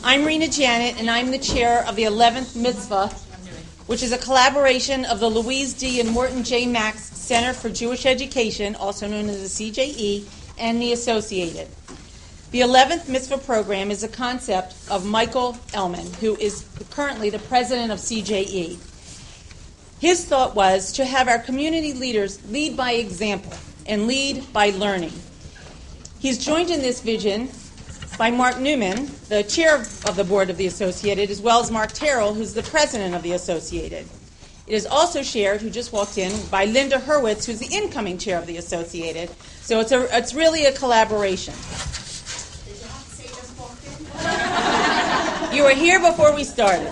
I'm Rena Janet, and I'm the chair of the 11th Mitzvah, which is a collaboration of the Louise D. and Morton J. Max Center for Jewish Education, also known as the CJE, and the Associated. The 11th Mitzvah program is a concept of Michael Ellman, who is currently the president of CJE. His thought was to have our community leaders lead by example and lead by learning. He's joined in this vision by Mark Newman, the chair of the board of the Associated, as well as Mark Terrell, who's the president of the Associated. It is also shared, who just walked in, by Linda Hurwitz, who's the incoming chair of the Associated. So it's really a collaboration. Did you have to say just walked in? You were here before we started.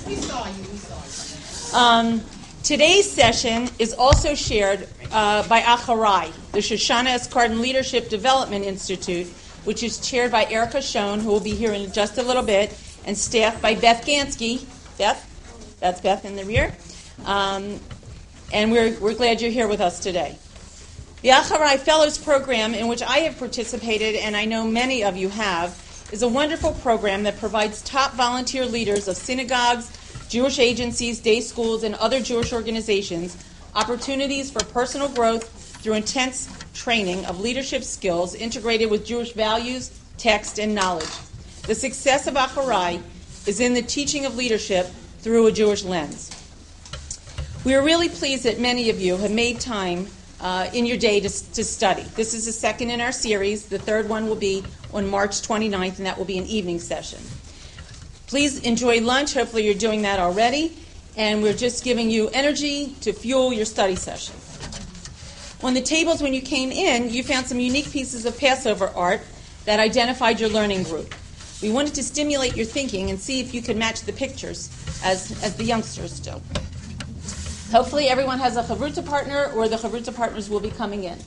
We saw you. Today's session is also shared by Acharai, the Shoshana Eskarden Leadership Development Institute, which is chaired by Erica Schoen, who will be here in just a little bit, and staffed by Beth Gansky. Beth? That's Beth in the rear. And we're glad you're here with us today. The Acharai Fellows Program, in which I have participated, and I know many of you have, is a wonderful program that provides top volunteer leaders of synagogues, Jewish agencies, day schools, and other Jewish organizations opportunities for personal growth through intense training of leadership skills integrated with Jewish values, text, and knowledge. The success of Acharai is in the teaching of leadership through a Jewish lens. We are really pleased that many of you have made time in your day to study. This is the second in our series. The third one will be on March 29th, and that will be an evening session. Please enjoy lunch. Hopefully you're doing that already. And we're just giving you energy to fuel your study session. On the tables when you came in, you found some unique pieces of Passover art that identified your learning group. We wanted to stimulate your thinking and see if you could match the pictures as the youngsters do. Hopefully everyone has a Chavruta partner, or the Chavruta partners will be coming in.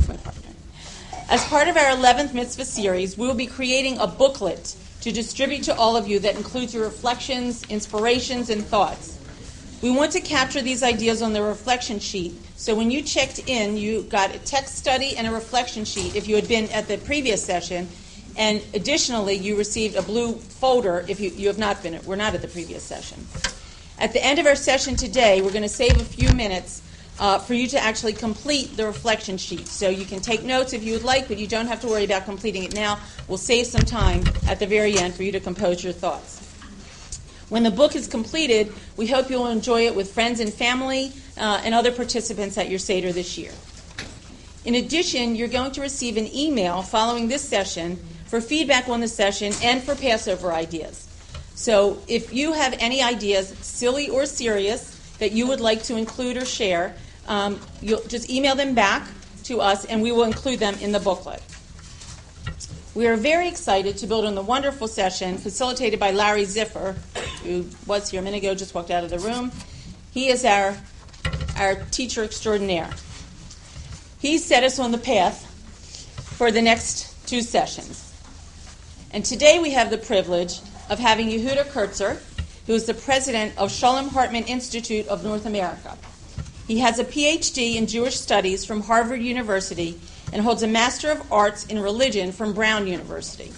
My partner. As part of our 11th Mitzvah series, we will be creating a booklet to distribute to all of you that includes your reflections, inspirations, and thoughts. We want to capture these ideas on the reflection sheet, so when you checked in, you got a text study and a reflection sheet if you had been at the previous session, and additionally, you received a blue folder if you have not been. We're not at the previous session. At the end of our session today, we're going to save a few minutes for you to actually complete the reflection sheet. So you can take notes if you would like, but you don't have to worry about completing it now. We'll save some time at the very end for you to compose your thoughts. When the book is completed, we hope you'll enjoy it with friends and family and other participants at your Seder this year. In addition, you're going to receive an email following this session for feedback on the session and for Passover ideas. So if you have any ideas, silly or serious, that you would like to include or share, you'll just email them back to us and we will include them in the booklet. We are very excited to build on the wonderful session facilitated by Larry Ziffer, who was here a minute ago, just walked out of the room. He is our teacher extraordinaire. He set us on the path for the next two sessions. And today we have the privilege of having Yehuda Kurtzer, who is the president of Shalom Hartman Institute of North America. He has a PhD in Jewish Studies from Harvard University and holds a Master of Arts in Religion from Brown University.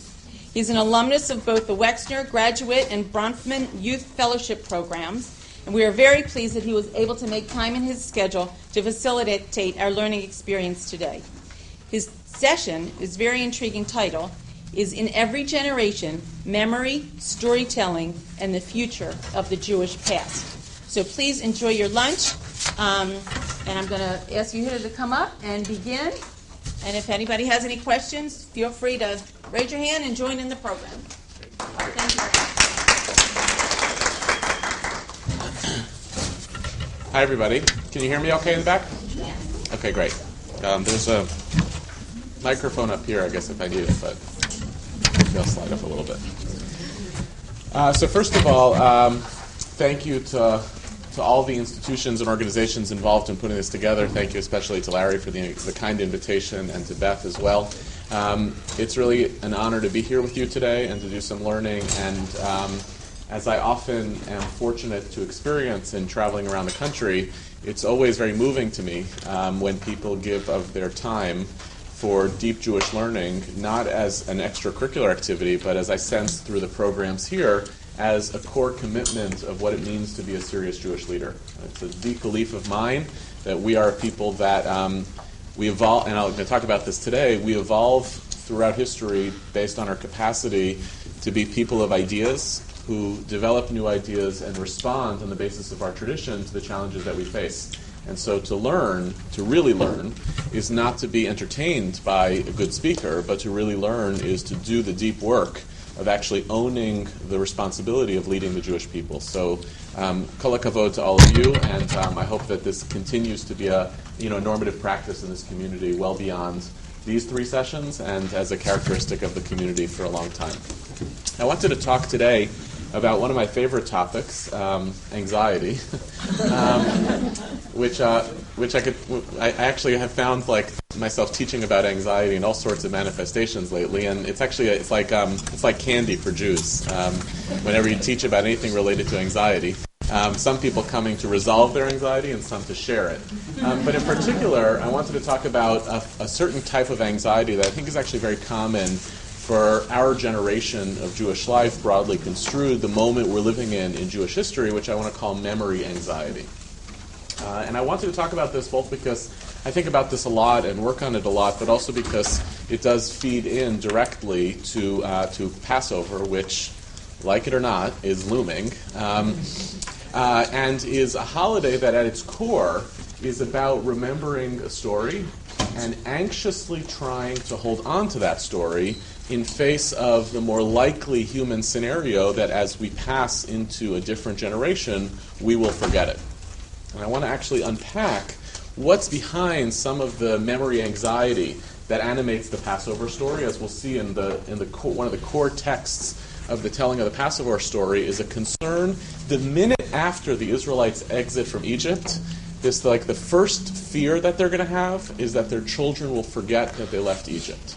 He's an alumnus of both the Wexner Graduate and Bronfman Youth Fellowship programs, and we are very pleased that he was able to make time in his schedule to facilitate our learning experience today. His session, his very intriguing title, is In Every Generation, Memory, Storytelling, and the Future of the Jewish Past. So please enjoy your lunch, and I'm going to ask you to come up and begin. And if anybody has any questions, feel free to raise your hand and join in the program. Thank you. Hi, everybody. Can you hear me okay in the back? Yes. Okay, great. There's a microphone up here, I guess, if I need it, but maybe I'll slide up a little bit. So first of all, thank you to all the institutions and organizations involved in putting this together. Thank you especially to Larry for the kind invitation, and to Beth as well. It's really an honor to be here with you today and to do some learning. And as I often am fortunate to experience in traveling around the country, it's always very moving to me when people give of their time for deep Jewish learning, not as an extracurricular activity, but as I sense through the programs here, as a core commitment of what it means to be a serious Jewish leader. It's a deep belief of mine that we are a people that we evolve, and I'm going to talk about this today, we evolve throughout history based on our capacity to be people of ideas who develop new ideas and respond on the basis of our tradition to the challenges that we face. And so to learn, to really learn, is not to be entertained by a good speaker, but to really learn is to do the deep work of actually owning the responsibility of leading the Jewish people. So kol hakavod to all of you, and I hope that this continues to be a normative practice in this community well beyond these 3 sessions and as a characteristic of the community for a long time. I wanted to talk today about one of my favorite topics, anxiety, which I actually have found myself teaching about anxiety in all sorts of manifestations lately, and it's like candy for Jews. Whenever you teach about anything related to anxiety, some people coming to resolve their anxiety and some to share it. But in particular, I wanted to talk about a certain type of anxiety that I think is actually very common for our generation of Jewish life, broadly construed, the moment we're living in Jewish history, which I want to call memory anxiety. And I wanted to talk about this both because I think about this a lot and work on it a lot, but also because it does feed in directly to Passover, which, like it or not, is looming, and is a holiday that at its core is about remembering a story and anxiously trying to hold on to that story in face of the more likely human scenario that as we pass into a different generation, we will forget it. And I want to actually unpack what's behind some of the memory anxiety that animates the Passover story. As we'll see in one of the core texts of the telling of the Passover story is a concern the minute after the Israelites exit from Egypt. The first fear that they're going to have is that their children will forget that they left Egypt.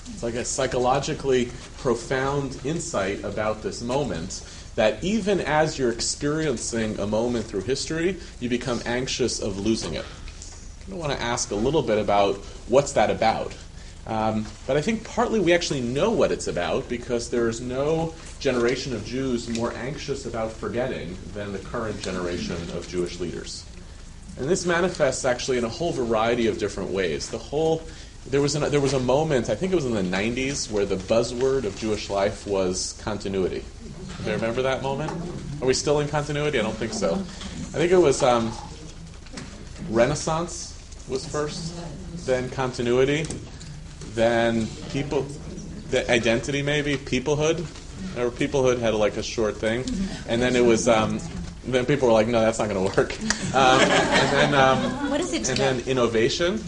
It's like a psychologically profound insight about this moment that even as you're experiencing a moment through history, you become anxious of losing it. I want to ask a little bit about what's that about. But I think partly we actually know what it's about because there is no generation of Jews more anxious about forgetting than the current generation of Jewish leaders. And this manifests actually in a whole variety of different ways. There was a moment, I think it was in the 90s, where the buzzword of Jewish life was continuity. Do you remember that moment? Are we still in continuity? I don't think so. I think it was Renaissance was first, then continuity, then the identity maybe, peoplehood. Or peoplehood had a short thing. And then it was... then people were like, no, that's not going to work. What is it? And then innovation.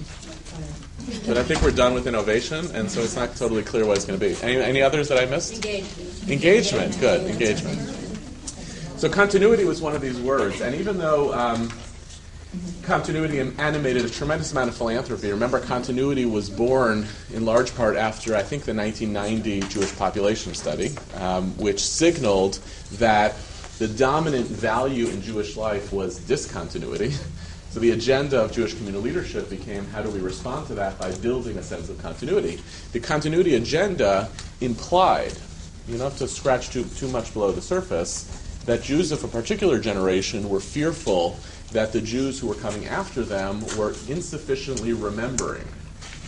But I think we're done with innovation, and so it's not totally clear what it's going to be. Any others that I missed? Engagement. Good. Engagement. So continuity was one of these words, and even though continuity animated a tremendous amount of philanthropy, remember continuity was born in large part after, I think, the 1990 Jewish population study, which signaled that the dominant value in Jewish life was discontinuity. So the agenda of Jewish communal leadership became how do we respond to that by building a sense of continuity. The continuity agenda implied, you don't have to scratch too much below the surface, that Jews of a particular generation were fearful that the Jews who were coming after them were insufficiently remembering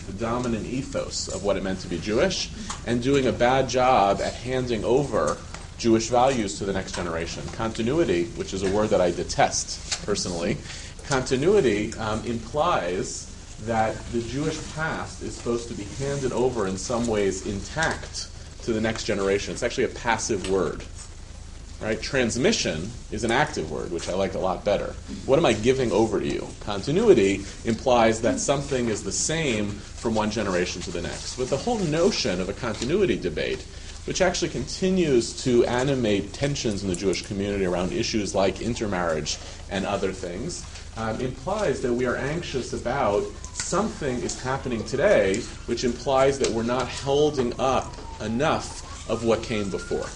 the dominant ethos of what it meant to be Jewish and doing a bad job at handing over Jewish values to the next generation. Continuity, which is a word that I detest personally, continuity implies that the Jewish past is supposed to be handed over in some ways intact to the next generation. It's actually a passive word. Right? Transmission is an active word, which I like a lot better. What am I giving over to you? Continuity implies that something is the same from one generation to the next. But the whole notion of a continuity debate, which actually continues to animate tensions in the Jewish community around issues like intermarriage and other things, implies that we are anxious about something is happening today, which implies that we're not holding up enough of what came before.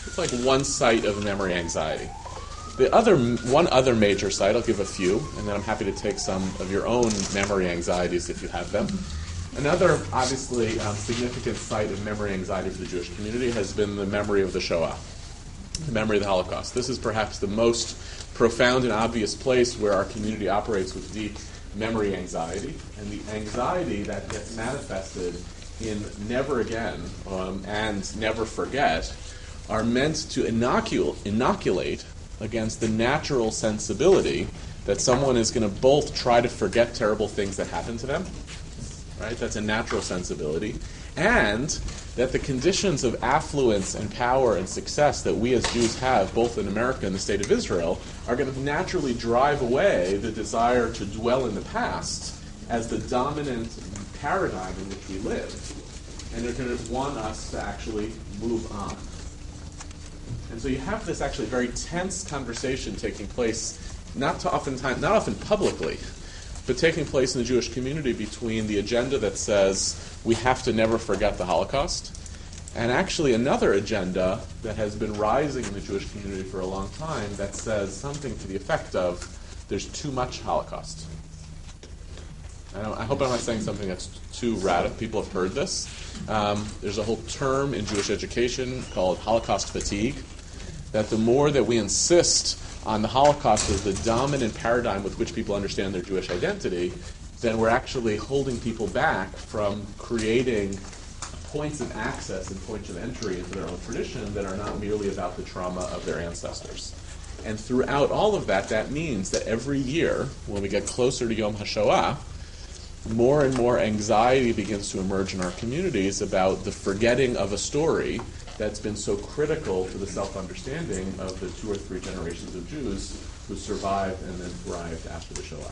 It's like one site of memory anxiety. One other major site, I'll give a few, and then I'm happy to take some of your own memory anxieties if you have them. Another, obviously, significant site of memory anxiety for the Jewish community has been the memory of the Shoah, the memory of the Holocaust. This is perhaps the most profound and obvious place where our community operates with deep memory anxiety, and the anxiety that gets manifested in never again and never forget are meant to inoculate against the natural sensibility that someone is going to both try to forget terrible things that happened to them, right? That's a natural sensibility. And that the conditions of affluence and power and success that we as Jews have, both in America and the state of Israel, are going to naturally drive away the desire to dwell in the past as the dominant paradigm in which we live. And they're going to want us to actually move on. And so you have this actually very tense conversation taking place, not often publicly, but taking place in the Jewish community between the agenda that says we have to never forget the Holocaust, and actually another agenda that has been rising in the Jewish community for a long time that says something to the effect of there's too much Holocaust. I hope I'm not saying something that's too radical. People have heard this. There's a whole term in Jewish education called Holocaust fatigue, that the more that we insist on the Holocaust as the dominant paradigm with which people understand their Jewish identity, then we're actually holding people back from creating points of access and points of entry into their own tradition that are not merely about the trauma of their ancestors. And throughout all of that, that means that every year, when we get closer to Yom HaShoah, more and more anxiety begins to emerge in our communities about the forgetting of a story that's been so critical to the self-understanding of the 2 or 3 generations of Jews who survived and then thrived after the Shoah.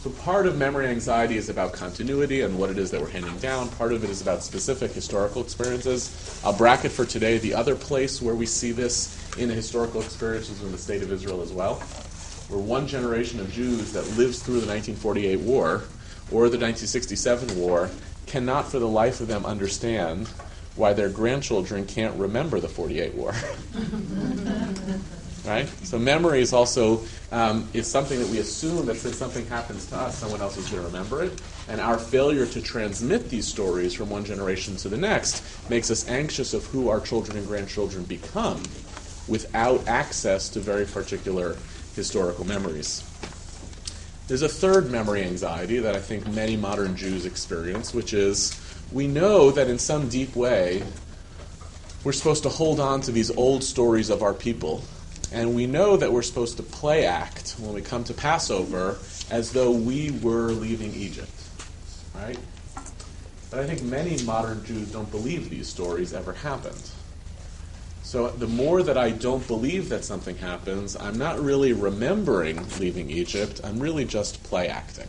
So part of memory anxiety is about continuity and what it is that we're handing down. Part of it is about specific historical experiences. I'll bracket for today the other place where we see this in the historical experiences in the state of Israel as well, where one generation of Jews that lives through the 1948 war or the 1967 war cannot for the life of them understand why their grandchildren can't remember the 48 war. Right? So memory is also is something that we assume that since something happens to us, someone else is going to remember it. And our failure to transmit these stories from one generation to the next makes us anxious of who our children and grandchildren become without access to very particular historical memories. There's a third memory anxiety that I think many modern Jews experience, which is we know that in some deep way we're supposed to hold on to these old stories of our people, and we know that we're supposed to play act when we come to Passover as though we were leaving Egypt, right? But I think many modern Jews don't believe these stories ever happened. So the more that I don't believe that something happens, I'm not really remembering leaving Egypt, I'm really just play acting.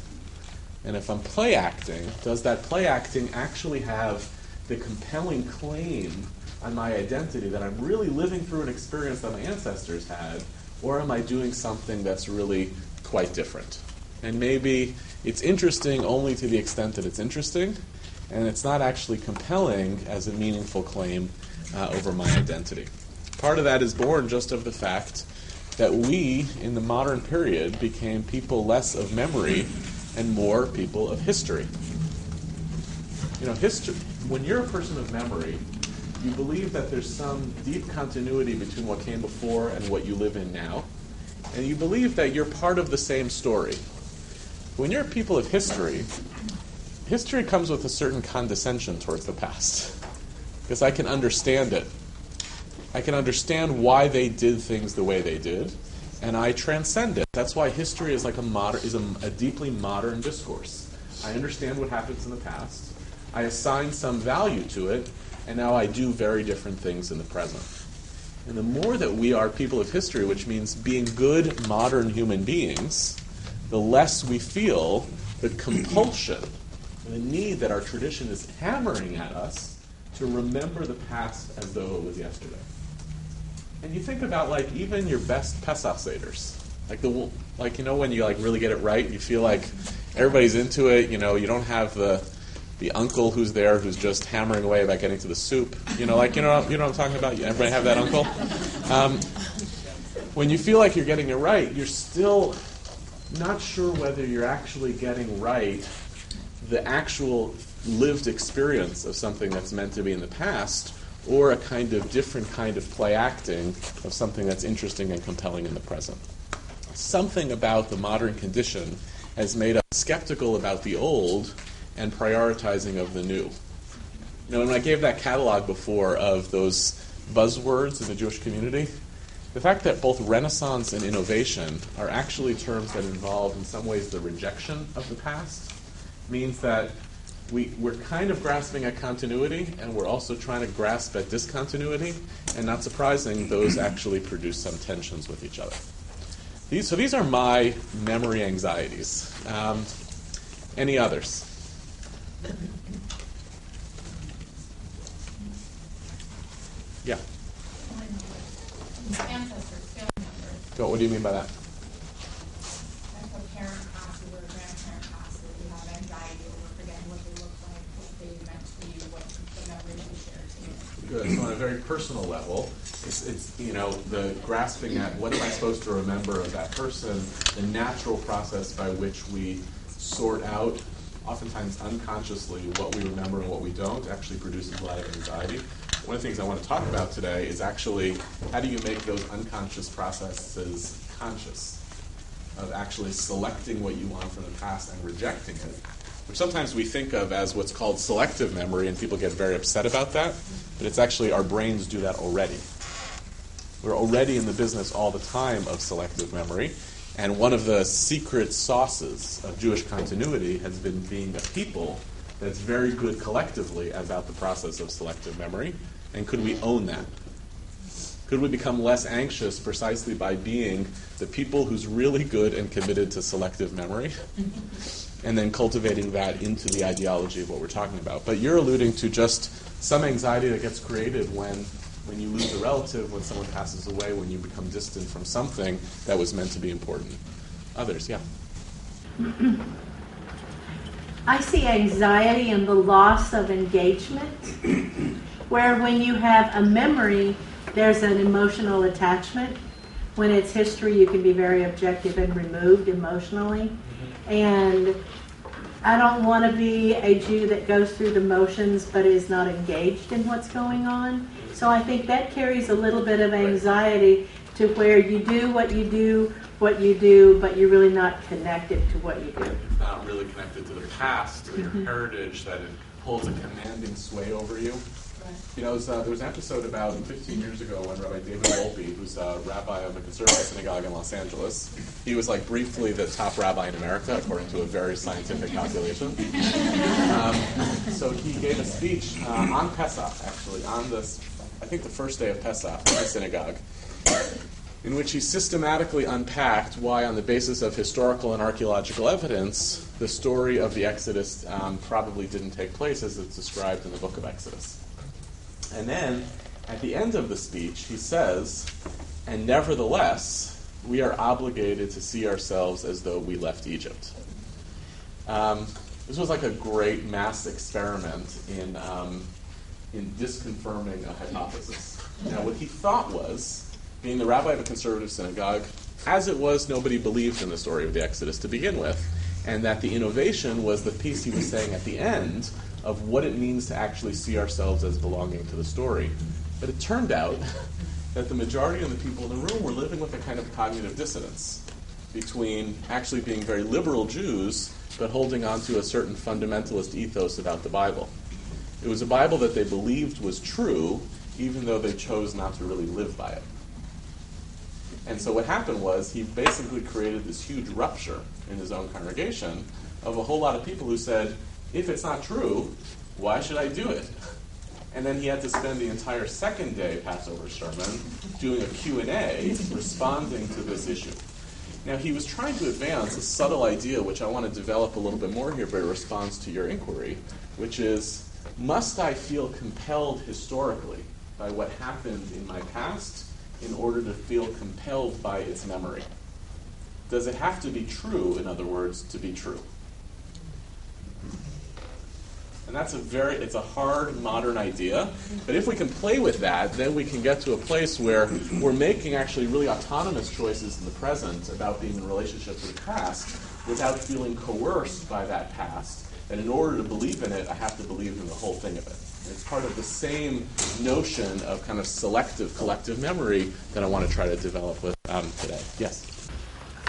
And if I'm play acting, does that play acting actually have the compelling claim on my identity that I'm really living through an experience that my ancestors had, or am I doing something that's really quite different? And maybe it's interesting only to the extent that it's interesting, and it's not actually compelling as a meaningful claim over my identity. Part of that is born just of the fact that we, in the modern period, became people less of memory and more people of history. You know, history. When you're a person of memory, you believe that there's some deep continuity between what came before and what you live in now, and you believe that you're part of the same story. When you're people of history, history comes with a certain condescension towards the past, because I can understand it. I can understand why they did things the way they did, and I transcend it. That's why history is like a deeply modern discourse. I understand what happens in the past. I assign some value to it, and now I do very different things in the present. And the more that we are people of history, which means being good modern human beings, the less we feel the compulsion, the need that our tradition is hammering at us to remember the past as though it was yesterday. And you think about like even your best Pesach Seders, like when you like really get it right, you feel like everybody's into it. You know, you don't have the uncle who's there who's just hammering away about getting to the soup. You know what I'm talking about. Everybody have that uncle. When you feel like you're getting it right, you're still not sure whether you're actually getting right the actual lived experience of something that's meant to be in the past, or a kind of different kind of play acting of something that's interesting and compelling in the present. Something about the modern condition has made us skeptical about the old and prioritizing of the new. When I gave that catalog before of those buzzwords in the Jewish community, the fact that both Renaissance and innovation are actually terms that involve, in some ways, the rejection of the past, means that we're kind of grasping at continuity, and we're also trying to grasp at discontinuity, and not surprising, those actually produce some tensions with each other. These are my memory anxieties. Any others? Yeah. Ancestors, family members. What do you mean by that? Like a parent passes or a grandparent passes, you have anxiety over forgetting what they look like, what they meant to you, what the memories you shared to you. Good. So on a very personal level, it's the grasping at what am I supposed to remember of that person, the natural process by which we sort out, oftentimes unconsciously, what we remember and what we don't, actually produces a lot of anxiety. One of the things I want to talk about today is actually how do you make those unconscious processes conscious, of actually selecting what you want from the past and rejecting it, which sometimes we think of as what's called selective memory, and people get very upset about that, but it's actually our brains do that already. We're already in the business all the time of selective memory, and one of the secret sauces of Jewish continuity has been being a people that's very good collectively about the process of selective memory. And could we own that? Could we become less anxious precisely by being the people who's really good and committed to selective memory, and then cultivating that into the ideology of what we're talking about? But you're alluding to just some anxiety that gets created when you lose a relative, when someone passes away, when you become distant from something that was meant to be important. Others, yeah. I see anxiety in the loss of engagement, where when you have a memory, there's an emotional attachment. When it's history, you can be very objective and removed emotionally. And I don't want to be a Jew that goes through the motions but is not engaged in what's going on. So I think that carries a little bit of anxiety to where you do, what you do, but you're really not connected to what you do. It's not really connected to the past or your heritage, that it holds a commanding sway over you. There was an episode about 15 years ago when Rabbi David Wolpe, who's a rabbi of a conservative synagogue in Los Angeles, he was briefly the top rabbi in America, according to a very scientific calculation. So he gave a speech on Pesach, actually, on this, I think the first day of Pesach in the synagogue, in which he systematically unpacked why, on the basis of historical and archaeological evidence, the story of the Exodus probably didn't take place as it's described in the book of Exodus. And then, at the end of the speech, he says, and nevertheless, we are obligated to see ourselves as though we left Egypt. This was like a great mass experiment in disconfirming a hypothesis. Now, what he thought was, being the rabbi of a conservative synagogue, as it was, nobody believed in the story of the Exodus to begin with, and that the innovation was the piece he was saying at the end of what it means to actually see ourselves as belonging to the story. But it turned out that the majority of the people in the room were living with a kind of cognitive dissonance between actually being very liberal Jews, but holding on to a certain fundamentalist ethos about the Bible. It was a Bible that they believed was true, even though they chose not to really live by it. And so what happened was he basically created this huge rupture in his own congregation of a whole lot of people who said, if it's not true, why should I do it? And then he had to spend the entire second day Passover sermon doing a Q&A responding to this issue. Now, he was trying to advance a subtle idea, which I want to develop a little bit more here, but it responds to your inquiry, which is, must I feel compelled historically by what happened in my past in order to feel compelled by its memory? Does it have to be true, in other words, to be true? And that's it's a hard modern idea, but if we can play with that, then we can get to a place where we're making actually really autonomous choices in the present about being in relationship to the past without feeling coerced by that past that in order to believe in it, I have to believe in the whole thing of it. It's part of the same notion of kind of selective collective memory that I want to try to develop with today. Yes?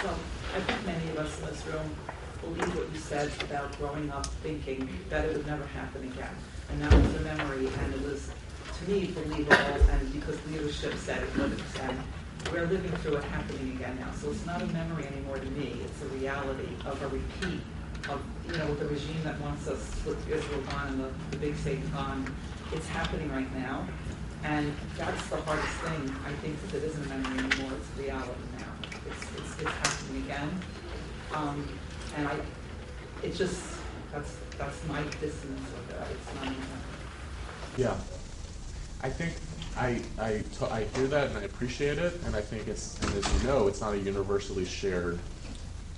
So I think many of us in this room believe what you said about growing up thinking that it would never happen again. And that was a memory, and it was, to me, believable, and because leadership said it wouldn't. And we're living through it happening again now. So it's not a memory anymore to me. It's a reality of a repeat of, with the regime that wants us with Israel gone and the big Satan gone. It's happening right now. And that's the hardest thing, I think, that it isn't a memory anymore. It's reality now. It's happening again. And that's my dissonance with it. It's not even. Yeah. I think I hear that and I appreciate it, and I think and as you know, it's not a universally shared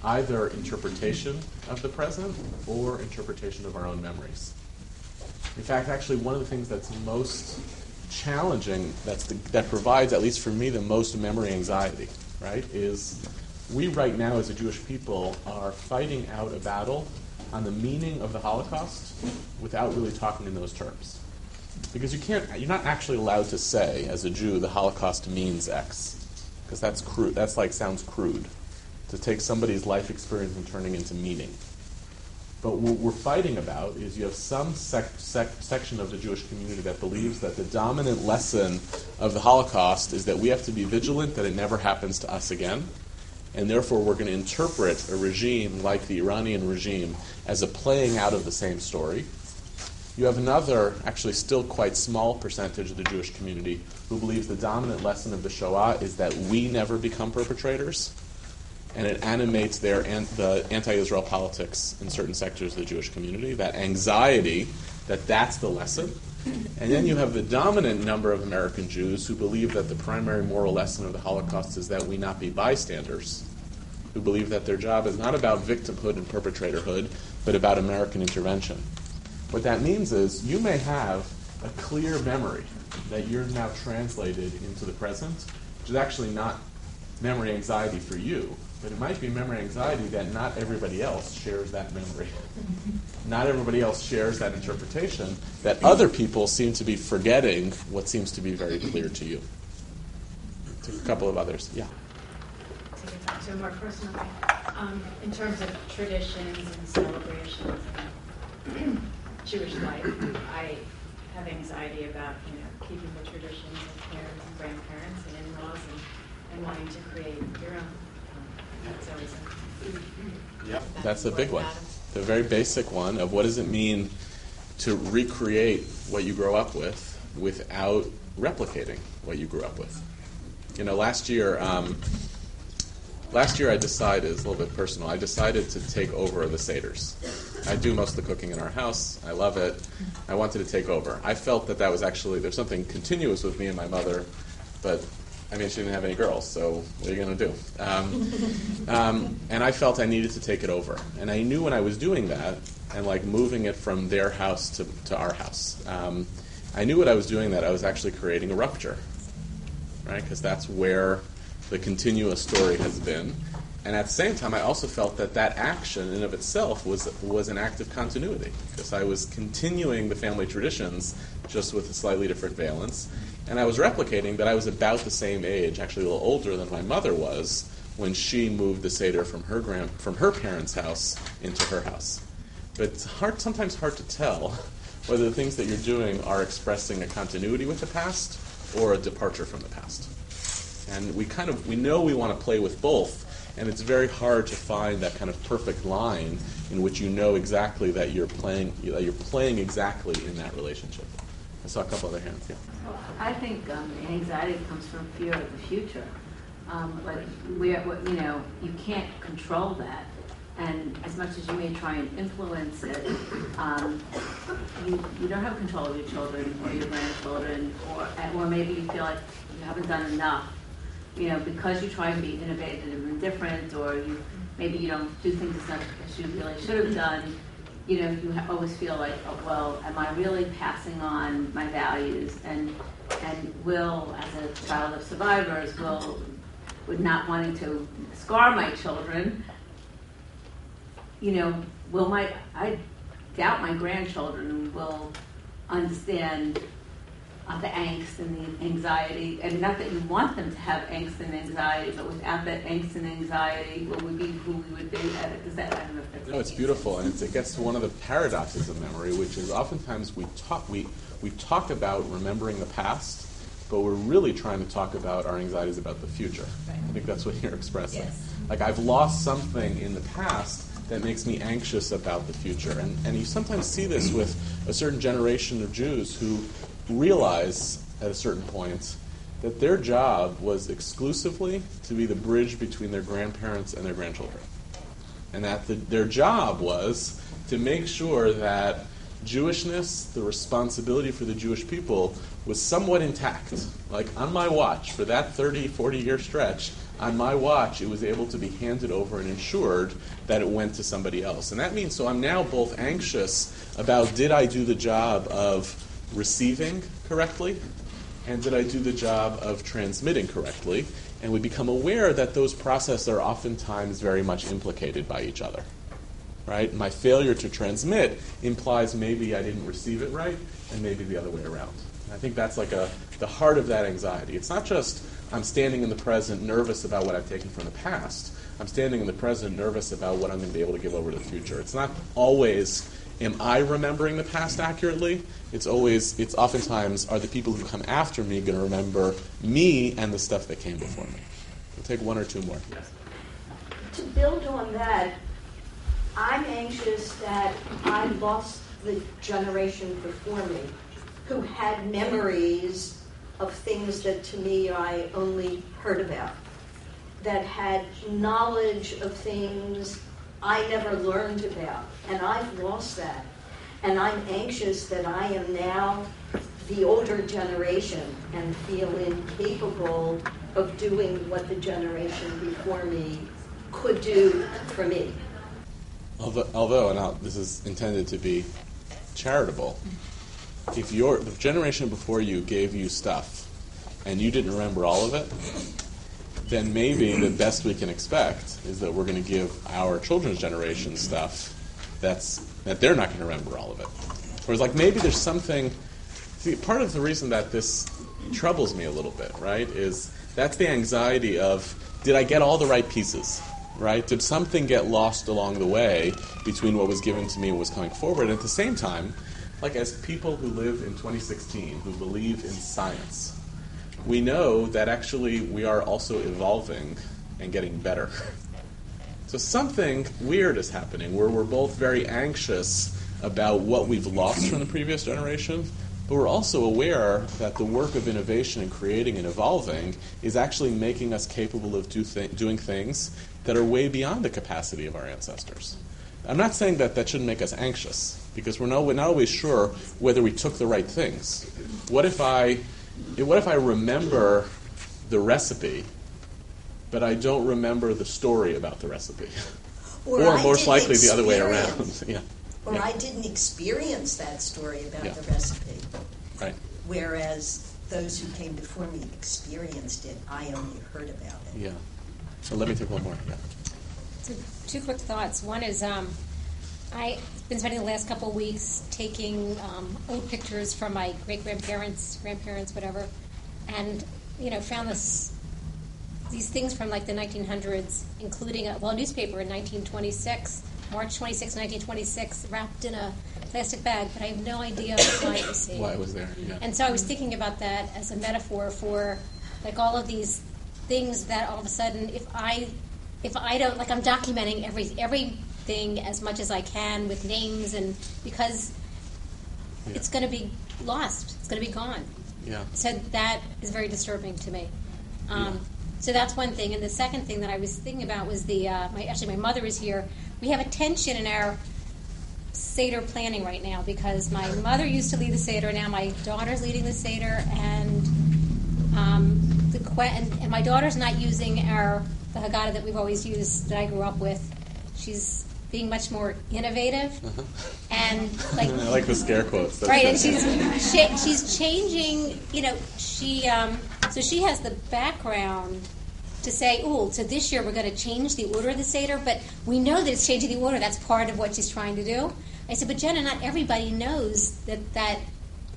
either interpretation of the present or interpretation of our own memories. In fact, actually, one of the things that's most challenging, that provides, at least for me, the most memory anxiety, right, is we right now as a Jewish people are fighting out a battle on the meaning of the Holocaust without really talking in those terms. Because you're not actually allowed to say, as a Jew, the Holocaust means X. Because that's crude. That's sounds crude. To take somebody's life experience and turning into meaning. But what we're fighting about is you have some section of the Jewish community that believes that the dominant lesson of the Holocaust is that we have to be vigilant that it never happens to us again. And therefore we're going to interpret a regime like the Iranian regime as a playing out of the same story. You have another, actually still quite small percentage of the Jewish community who believes the dominant lesson of the Shoah is that we never become perpetrators, and it animates the anti-Israel politics in certain sectors of the Jewish community, that anxiety that that's the lesson. And then you have the dominant number of American Jews who believe that the primary moral lesson of the Holocaust is that we not be bystanders, who believe that their job is not about victimhood and perpetratorhood, but about American intervention. What that means is you may have a clear memory that you're now translated into the present, which is actually not memory anxiety for you, but it might be memory anxiety that not everybody else shares that memory. Not everybody else shares that interpretation, that other people seem to be forgetting what seems to be very clear to you. To a couple of others. Yeah. To get back to a more personal thing, in terms of traditions and celebrations and Jewish life, I have anxiety about keeping the traditions of parents and grandparents and in-laws and wanting to create your own. That's always That's a big one. The very basic one of what does it mean to recreate what you grow up with without replicating what you grew up with. Last year I decided, it's a little bit personal, I decided to take over the Seders. I do most of the cooking in our house. I love it. I wanted to take over. I felt that was actually, there's something continuous with me and my mother, but she didn't have any girls, so what are you going to do? And I felt I needed to take it over. And I knew when I was doing that, and moving it from their house to our house, I knew what I was doing, that I was actually creating a rupture, right? Because that's where the continuous story has been. And at the same time, I also felt that action in and of itself was an act of continuity, because I was continuing the family traditions just with a slightly different valence. And I was replicating that I was about the same age, actually a little older than my mother was, when she moved the Seder from her parents' house into her house. But it's sometimes hard to tell whether the things that you're doing are expressing a continuity with the past or a departure from the past. And we know we want to play with both, and it's very hard to find that kind of perfect line in which you know exactly that you're playing exactly in that relationship. I saw a couple other hands. Yeah. Well, I think anxiety comes from fear of the future. You can't control that, and as much as you may try and influence it, you don't have control of your children or your grandchildren, or maybe you feel like you haven't done enough. Because you try and be innovative and different, or maybe you don't do things as much as you really should have done. You always feel like, oh, well, am I really passing on my values? And will, as a child of survivors, would not wanting to scar my children, I doubt my grandchildren will understand the angst and the anxiety. And not that you want them to have angst and anxiety, but without that angst and anxiety, will we be who we would be? Does that, I don't know if that's No, it's beautiful, and it gets to one of the paradoxes of memory, which is oftentimes we talk about remembering the past, but we're really trying to talk about our anxieties about the future. Right. I think that's what you're expressing. Yes. Like, I've lost something in the past that makes me anxious about the future. And you sometimes see this with a certain generation of Jews who realize at a certain point that their job was exclusively to be the bridge between their grandparents and their grandchildren. And that their job was to make sure that Jewishness, the responsibility for the Jewish people, was somewhat intact. Like, on my watch, for that 30, 40-year stretch, on my watch, it was able to be handed over and ensured that it went to somebody else. And that means, so I'm now both anxious about, did I do the job of receiving correctly, and did I do the job of transmitting correctly? And we become aware that those processes are oftentimes very much implicated by each other. Right? My failure to transmit implies maybe I didn't receive it right, and maybe the other way around. And I think that's like the heart of that anxiety. It's not just I'm standing in the present nervous about what I've taken from the past. I'm standing in the present nervous about what I'm going to be able to give over to the future. It's not always, am I remembering the past accurately? It's oftentimes, are the people who come after me going to remember me and the stuff that came before me? We'll take one or two more. Yes. To build on that, I'm anxious that I lost the generation before me who had memories of things that to me I only heard about, that had knowledge of things I never learned about, and I've lost that. And I'm anxious that I am now the older generation and feel incapable of doing what the generation before me could do for me. Although, and this is intended to be charitable, if the generation before you gave you stuff and you didn't remember all of it, then maybe the best we can expect is that we're going to give our children's generation stuff that they're not going to remember all of it. Whereas, like, maybe there's something. See, part of the reason that this troubles me a little bit, right, is that's the anxiety of, did I get all the right pieces? Right? Did something get lost along the way between what was given to me and what was coming forward? And at the same time, like, as people who live in 2016, who believe in science, we know that actually we are also evolving and getting better. So something weird is happening where we're both very anxious about what we've lost from the previous generation, but we're also aware that the work of innovation and creating and evolving is actually making us capable of doing things that are way beyond the capacity of our ancestors. I'm not saying that shouldn't make us anxious, because we're not always sure whether we took the right things. What if I remember the recipe, but I don't remember the story about the recipe? Or most likely the other way around. Yeah. Or I didn't experience that story about the recipe. Right. Whereas those who came before me experienced it, I only heard about it. Yeah. So let me take one more. Yeah. So two quick thoughts. One is I've been spending the last couple of weeks taking old pictures from my great-grandparents, grandparents, whatever, and found these things from like the 1900s, including a newspaper in 1926, March 26, 1926, wrapped in a plastic bag, but I have no idea why it was saved. Why it was there, yeah. And so I was thinking about that as a metaphor for like all of these things that all of a sudden, if I don't, like, I'm documenting everything as much as I can with names, and because it's going to be lost, it's going to be gone. Yeah. So that is very disturbing to me. So that's one thing. And the second thing that I was thinking about was my mother is here. We have a tension in our Seder planning right now because my mother used to lead the Seder. Now my daughter's leading the Seder, and my daughter's not using the Haggadah that we've always used, that I grew up with. She's being much more innovative, and like I like the scare quotes. That's right, good. And she's changing. So she has the background to say, so this year we're going to change the order of the Seder, but we know that it's changing the order. That's part of what she's trying to do. I said, but Jenna, not everybody knows that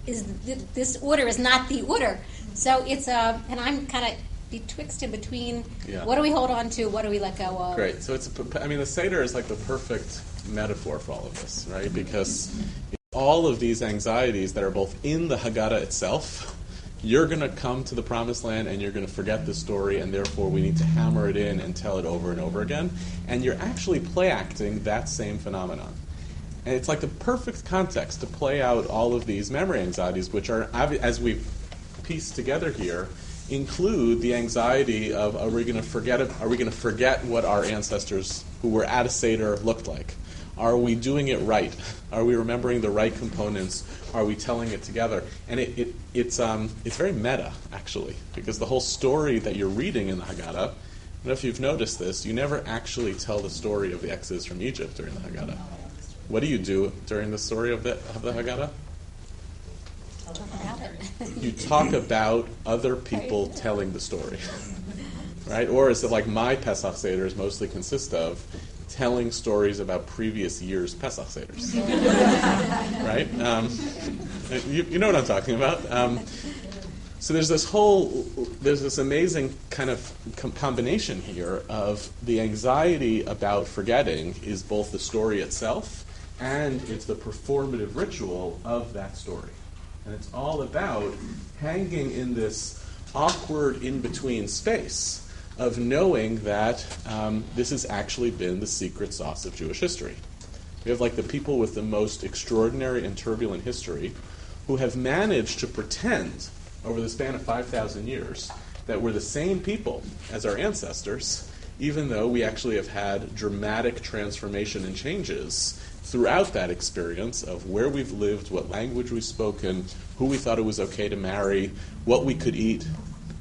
this order is not the order. So it's and I'm kind of betwixt and between. Yeah. What do we hold on to? What do we let go of? Great. So the Seder is like the perfect metaphor for all of this, right? Because all of these anxieties that are both in the Haggadah itself, you're going to come to the Promised Land and you're going to forget the story, and therefore we need to hammer it in and tell it over and over again. And you're actually play acting that same phenomenon. And it's like the perfect context to play out all of these memory anxieties, which are, as we've pieced together here, include the anxiety of, are we going to forget what our ancestors who were at a Seder looked like? Are we doing it right? Are we remembering the right components? Are we telling it together? And it's very meta, actually, because the whole story that you're reading in the Haggadah, I don't know if you've noticed this, you never actually tell the story of the Exodus from Egypt during the Haggadah. What do you do during the story of the Haggadah? You talk about other people telling the story, right? Or is it like my Pesach Seders mostly consist of telling stories about previous years' Pesach Seders, right? You know what I'm talking about. So there's this amazing kind of combination here of the anxiety about forgetting is both the story itself and it's the performative ritual of that story. And it's all about hanging in this awkward in-between space of knowing that this has actually been the secret sauce of Jewish history. We have like the people with the most extraordinary and turbulent history who have managed to pretend over the span of 5,000 years that we're the same people as our ancestors, even though we actually have had dramatic transformation and changes throughout that experience of where we've lived, what language we've spoken, who we thought it was okay to marry, what we could eat.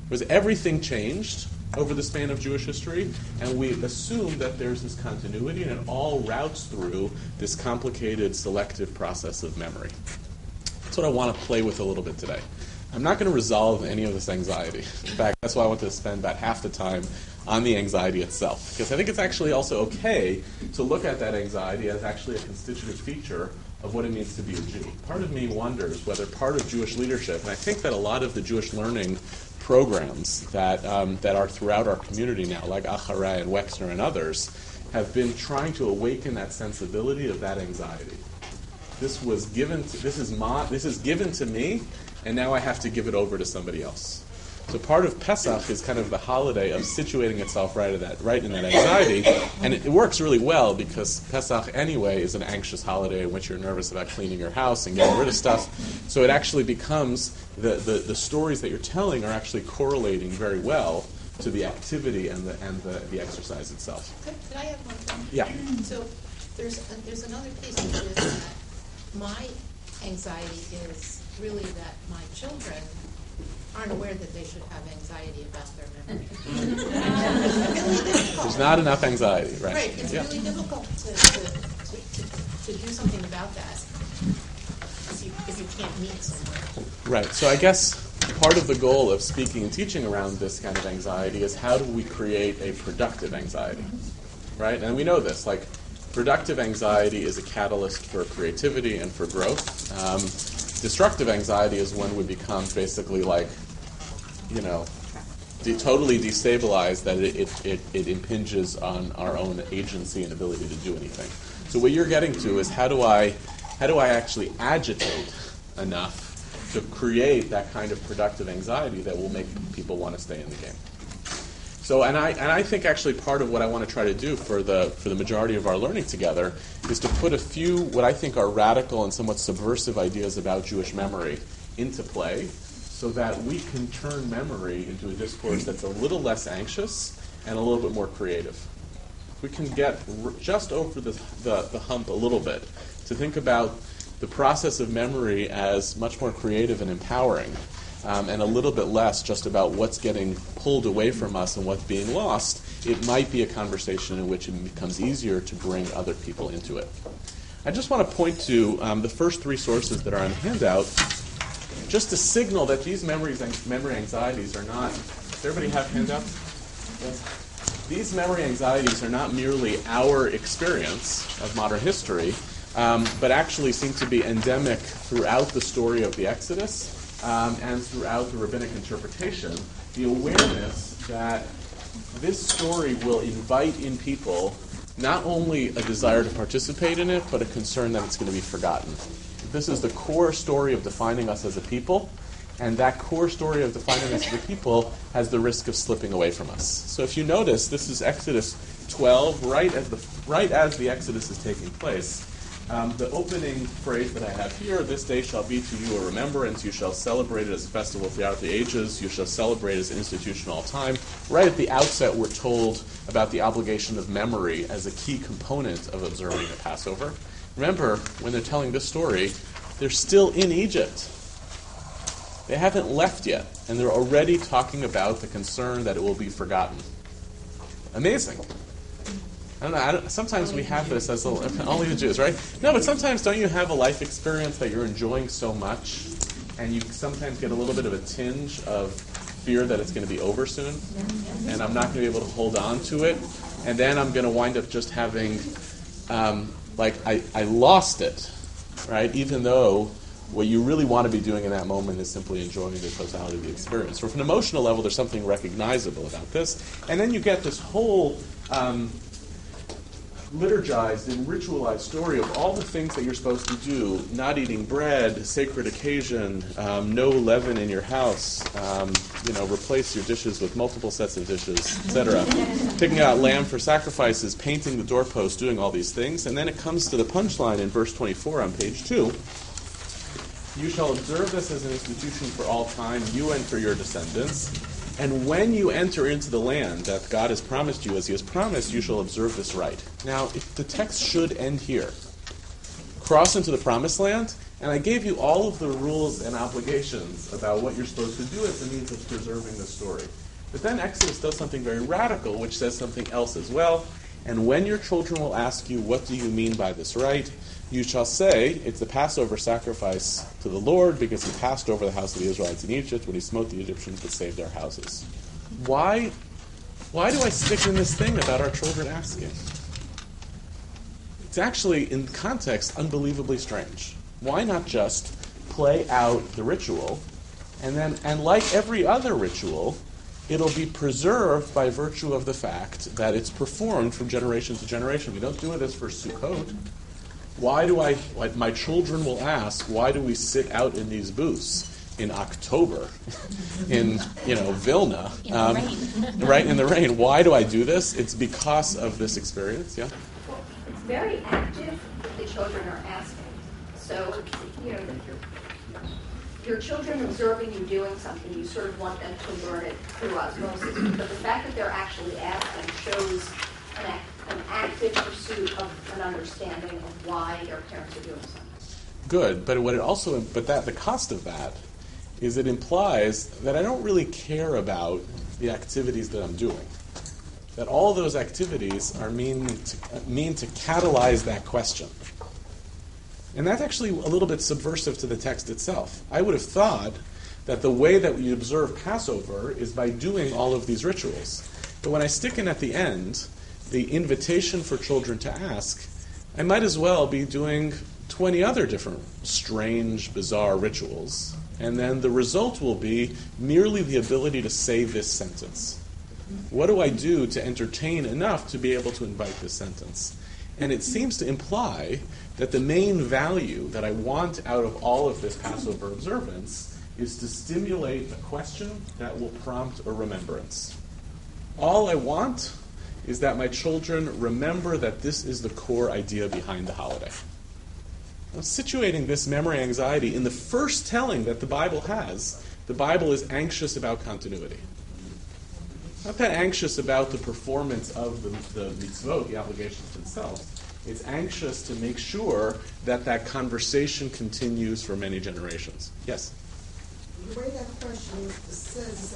Was everything changed over the span of Jewish history? And we assume that there's this continuity and it all routes through this complicated selective process of memory. That's what I want to play with a little bit today. I'm not going to resolve any of this anxiety. In fact, that's why I want to spend about half the time on the anxiety itself. Because I think it's actually also okay to look at that anxiety as actually a constitutive feature of what it means to be a Jew. Part of me wonders whether part of Jewish leadership, and I think that a lot of the Jewish learning programs that are throughout our community now, like Acharai and Wexner and others, have been trying to awaken that sensibility of that anxiety. This is given to me, and now I have to give it over to somebody else. So part of Pesach is kind of the holiday of situating itself right in that anxiety, and it works really well because Pesach anyway is an anxious holiday in which you're nervous about cleaning your house and getting rid of stuff. So it actually becomes the stories that you're telling are actually correlating very well to the activity and the exercise itself. Could I have one thing? Yeah. So there's another piece, which is that my anxiety is really that my children aren't aware that they should have anxiety about their memory. There's not enough anxiety, right? Right. It's Yeah. really difficult to do something about that if you can't meet someone. Right. So I guess part of the goal of speaking and teaching around this kind of anxiety is how do we create a productive anxiety, right? And we know this, like productive anxiety is a catalyst for creativity and for growth. Destructive anxiety is when we become basically like, totally destabilized, that it impinges on our own agency and ability to do anything. So what you're getting to is how do I actually agitate enough to create that kind of productive anxiety that will make people want to stay in the game. So, and I think actually part of what I want to try to do for the majority of our learning together is to put a few what I think are radical and somewhat subversive ideas about Jewish memory into play, so that we can turn memory into a discourse that's a little less anxious and a little bit more creative. We can get just over the hump a little bit to think about the process of memory as much more creative and empowering. And a little bit less just about what's getting pulled away from us and what's being lost. It might be a conversation in which it becomes easier to bring other people into it. I just want to point to the first three sources that are on the handout, just to signal that these memory anxieties are not... Does everybody have handouts? Yes. These memory anxieties are not merely our experience of modern history, but actually seem to be endemic throughout the story of the Exodus and throughout the rabbinic interpretation. The awareness that this story will invite in people not only a desire to participate in it, but a concern that it's going to be forgotten. This is the core story of defining us as a people, and that core story of defining us as a people has the risk of slipping away from us. So if you notice, this is Exodus 12, right as the Exodus is taking place. The opening phrase that I have here, this day shall be to you a remembrance, you shall celebrate it as a festival throughout the ages, you shall celebrate it as an institution all time. Right at the outset, we're told about the obligation of memory as a key component of observing the Passover. Remember, when they're telling this story, they're still in Egypt. They haven't left yet, and they're already talking about the concern that it will be forgotten. Amazing. I don't know, sometimes we have this as only the Jews, right? No, but sometimes don't you have a life experience that you're enjoying so much, and you sometimes get a little bit of a tinge of fear that it's going to be over soon, and I'm not going to be able to hold on to it, and then I'm going to wind up just having, I lost it, right? Even though what you really want to be doing in that moment is simply enjoying the totality of the experience. So from an emotional level, there's something recognizable about this, and then you get this whole liturgized and ritualized story of all the things that you're supposed to do: not eating bread, sacred occasion, no leaven in your house, replace your dishes with multiple sets of dishes, etc. Picking out lamb for sacrifices, painting the doorpost, doing all these things. And then it comes to the punchline in verse 24 on page 2. You shall observe this as an institution for all time, you and for your descendants. And when you enter into the land that God has promised you, as he has promised, you shall observe this rite. Now, if the text should end here. Cross into the promised land, and I gave you all of the rules and obligations about what you're supposed to do as a means of preserving the story. But then Exodus does something very radical, which says something else as well. And when your children will ask you, what do you mean by this rite? You shall say, it's the Passover sacrifice to the Lord, because he passed over the house of the Israelites in Egypt when he smote the Egyptians but saved their houses. Why do I stick in this thing about our children asking? It's actually, in context, unbelievably strange. Why not just play out the ritual, and like every other ritual, it'll be preserved by virtue of the fact that it's performed from generation to generation. We don't do it as for Sukkot. My children will ask, why do we sit out in these booths in October in, Vilna? Right, in the rain. Why do I do this? It's because of this experience, yeah? Well, it's very active that the children are asking. So, your children observing you doing something, you sort of want them to learn it through osmosis. But the fact that they're actually asking shows an active pursuit of an understanding of why their parents are doing something. Good, but the cost of that is it implies that I don't really care about the activities that I'm doing. That all those activities are mean to catalyze that question. And that's actually a little bit subversive to the text itself. I would have thought that the way that we observe Passover is by doing all of these rituals. But when I stick in at the end the invitation for children to ask, I might as well be doing 20 other different strange, bizarre rituals. And then the result will be merely the ability to say this sentence. What do I do to entertain enough to be able to invite this sentence? And it seems to imply that the main value that I want out of all of this Passover observance is to stimulate a question that will prompt a remembrance. All I want is that my children remember that this is the core idea behind the holiday. Now, situating this memory anxiety in the first telling that the Bible has, the Bible is anxious about continuity. Not that anxious about the performance of the mitzvot, the obligations themselves. It's anxious to make sure that that conversation continues for many generations. Yes? The way that question says,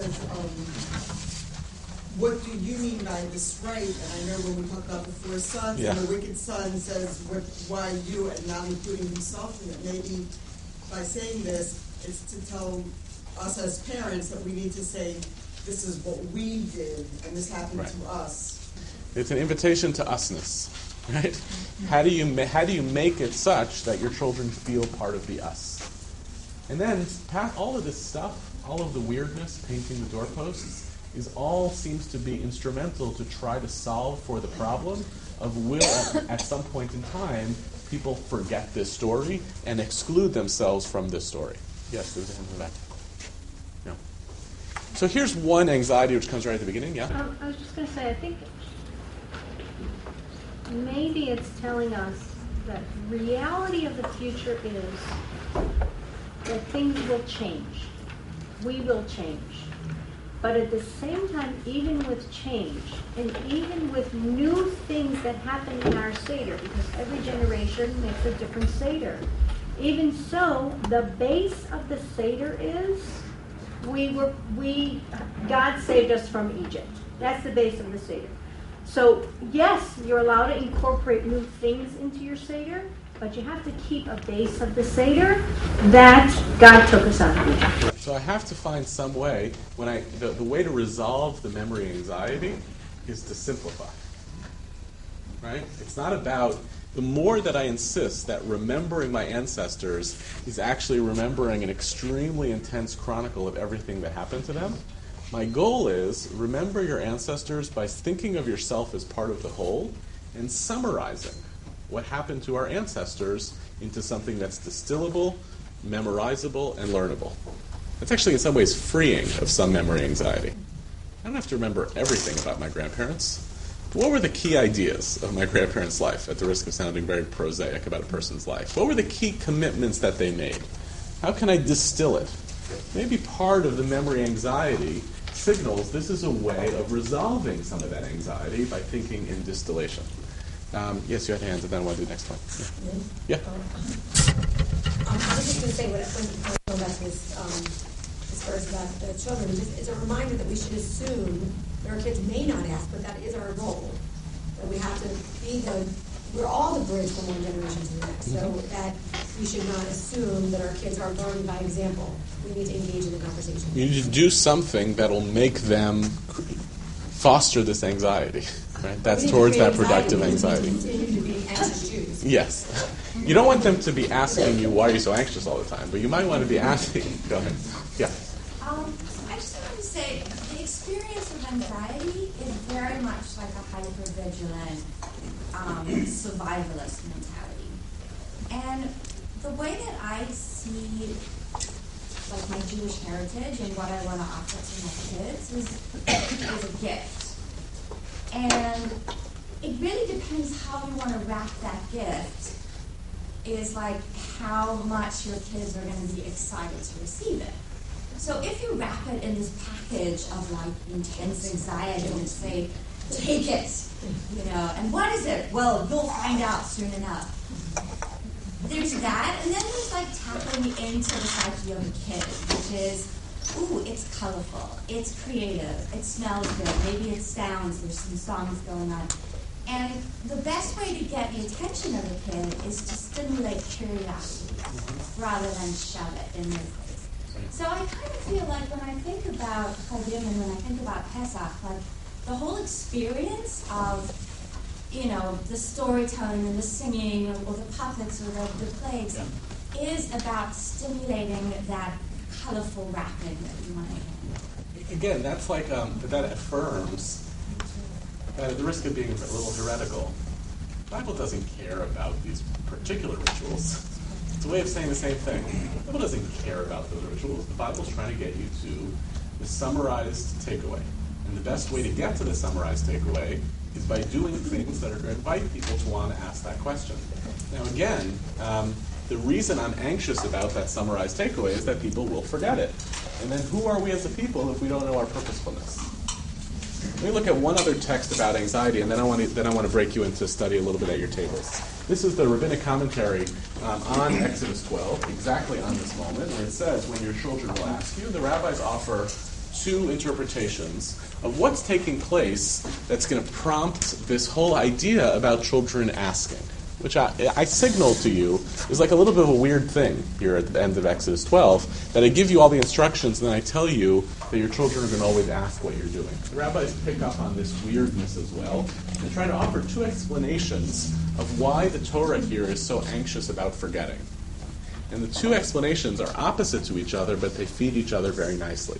what do you mean by this right? And I know when we talk about the four sons, and the wicked son says, why you, and not including himself in it. Maybe by saying this, it's to tell us as parents that we need to say, this is what we did, and this happened to us. It's an invitation to usness. right? How do you make it such that your children feel part of the us? And then all of this stuff, all of the weirdness, painting the doorposts, seems to be instrumental to try to solve for the problem of will at some point in time people forget this story and exclude themselves from this story. Yes, there's a hand in the back. No. So here's one anxiety which comes right at the beginning. Yeah. I was just going to say, I think maybe it's telling us that reality of the future is that things will change. We will change. But at the same time, even with change, and even with new things that happen in our Seder, because every generation makes a different Seder, even so, the base of the Seder is God saved us from Egypt. That's the base of the Seder. So, yes, you're allowed to incorporate new things into your Seder, but you have to keep a base of the Seder that God took us out of Egypt. So I have to find some way, the way to resolve the memory anxiety is to simplify. Right? It's not about, the more that I insist that remembering my ancestors is actually remembering an extremely intense chronicle of everything that happened to them, my goal is remember your ancestors by thinking of yourself as part of the whole and summarizing what happened to our ancestors into something that's distillable, memorizable, and learnable. That's actually in some ways freeing of some memory anxiety. I don't have to remember everything about my grandparents, but what were the key ideas of my grandparents' life, at the risk of sounding very prosaic about a person's life? What were the key commitments that they made? How can I distill it? Maybe part of the memory anxiety signals this is a way of resolving some of that anxiety by thinking in distillation. Yes, you had hands, and then I want to do the next one. Yeah. I was just going to say, when going back to this verse about the children, it's a reminder that we should assume that our kids may not ask, but that is our role. That we have to be we're all the bridge from one generation to the next. So that we should not assume that our kids are learning by example. We need to engage in the conversation. You need to do something that'll make them foster this anxiety. Right? That's towards that productive anxiety. Continue to be anxious Jews. Yes. You don't want them to be asking you, why are you so anxious all the time? But you might want to be asking. Go ahead. Yeah. I just wanted to say, the experience of anxiety is very much like a hypervigilant, survivalist mentality. And the way that I see like my Jewish heritage and what I want to offer to my kids is a gift. And it really depends how you want to wrap that gift, is like how much your kids are going to be excited to receive it. So if you wrap it in this package of like intense anxiety and say, take it, and what is it? Well, you'll find out soon enough. There's that, and then there's like tapping into the psyche of a kid, which is, ooh, it's colorful, it's creative, it smells good, maybe it sounds, there's some songs going on. And the best way to get the attention of a kid is to stimulate curiosity rather than shove it in their face. So I kind of feel like when I think about Chadim and when I think about Pesach, like the whole experience of the storytelling and the singing or the puppets or the plays is about stimulating that colorful wrapping that you want to. Again, that's like that affirms, at the risk of being a little heretical, the Bible doesn't care about these particular rituals. It's a way of saying the same thing. The Bible doesn't care about those rituals. The Bible's trying to get you to the summarized takeaway. And the best way to get to the summarized takeaway is by doing things that are going to invite people to want to ask that question. Now again, the reason I'm anxious about that summarized takeaway is that people will forget it. And then who are we as a people if we don't know our purposefulness? Let me look at one other text about anxiety, and then I want to break you into study a little bit at your tables. This is the rabbinic commentary on Exodus 12, exactly on this moment, where it says, when your children will ask you, the rabbis offer two interpretations of what's taking place that's going to prompt this whole idea about children asking. which I signaled to you is like a little bit of a weird thing here at the end of Exodus 12, that I give you all the instructions and then I tell you that your children are going to always ask what you're doing. The rabbis pick up on this weirdness as well and try to offer two explanations of why the Torah here is so anxious about forgetting. And the two explanations are opposite to each other, but they feed each other very nicely.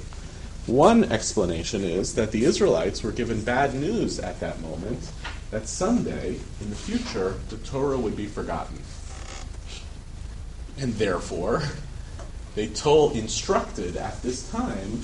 One explanation is that the Israelites were given bad news at that moment, that someday, in the future, the Torah would be forgotten. And therefore, they instructed at this time,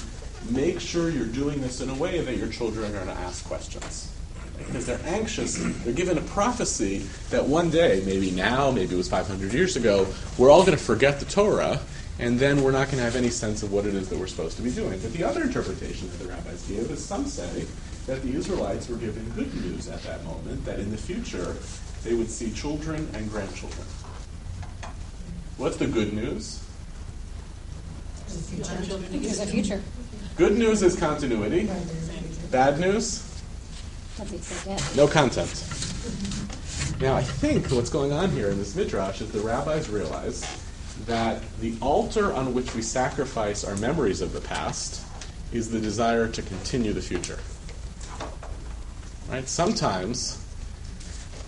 make sure you're doing this in a way that your children are going to ask questions. Because they're anxious, they're given a prophecy that one day, maybe now, maybe it was 500 years ago, we're all going to forget the Torah, and then we're not going to have any sense of what it is that we're supposed to be doing. But the other interpretation that the rabbis give is some say that the Israelites were given good news at that moment, that in the future they would see children and grandchildren. What's the good news? There's a future. Good news is continuity. Bad news? No content. Now, I think what's going on here in this midrash is the rabbis realize that the altar on which we sacrifice our memories of the past is the desire to continue the future. Right? Sometimes,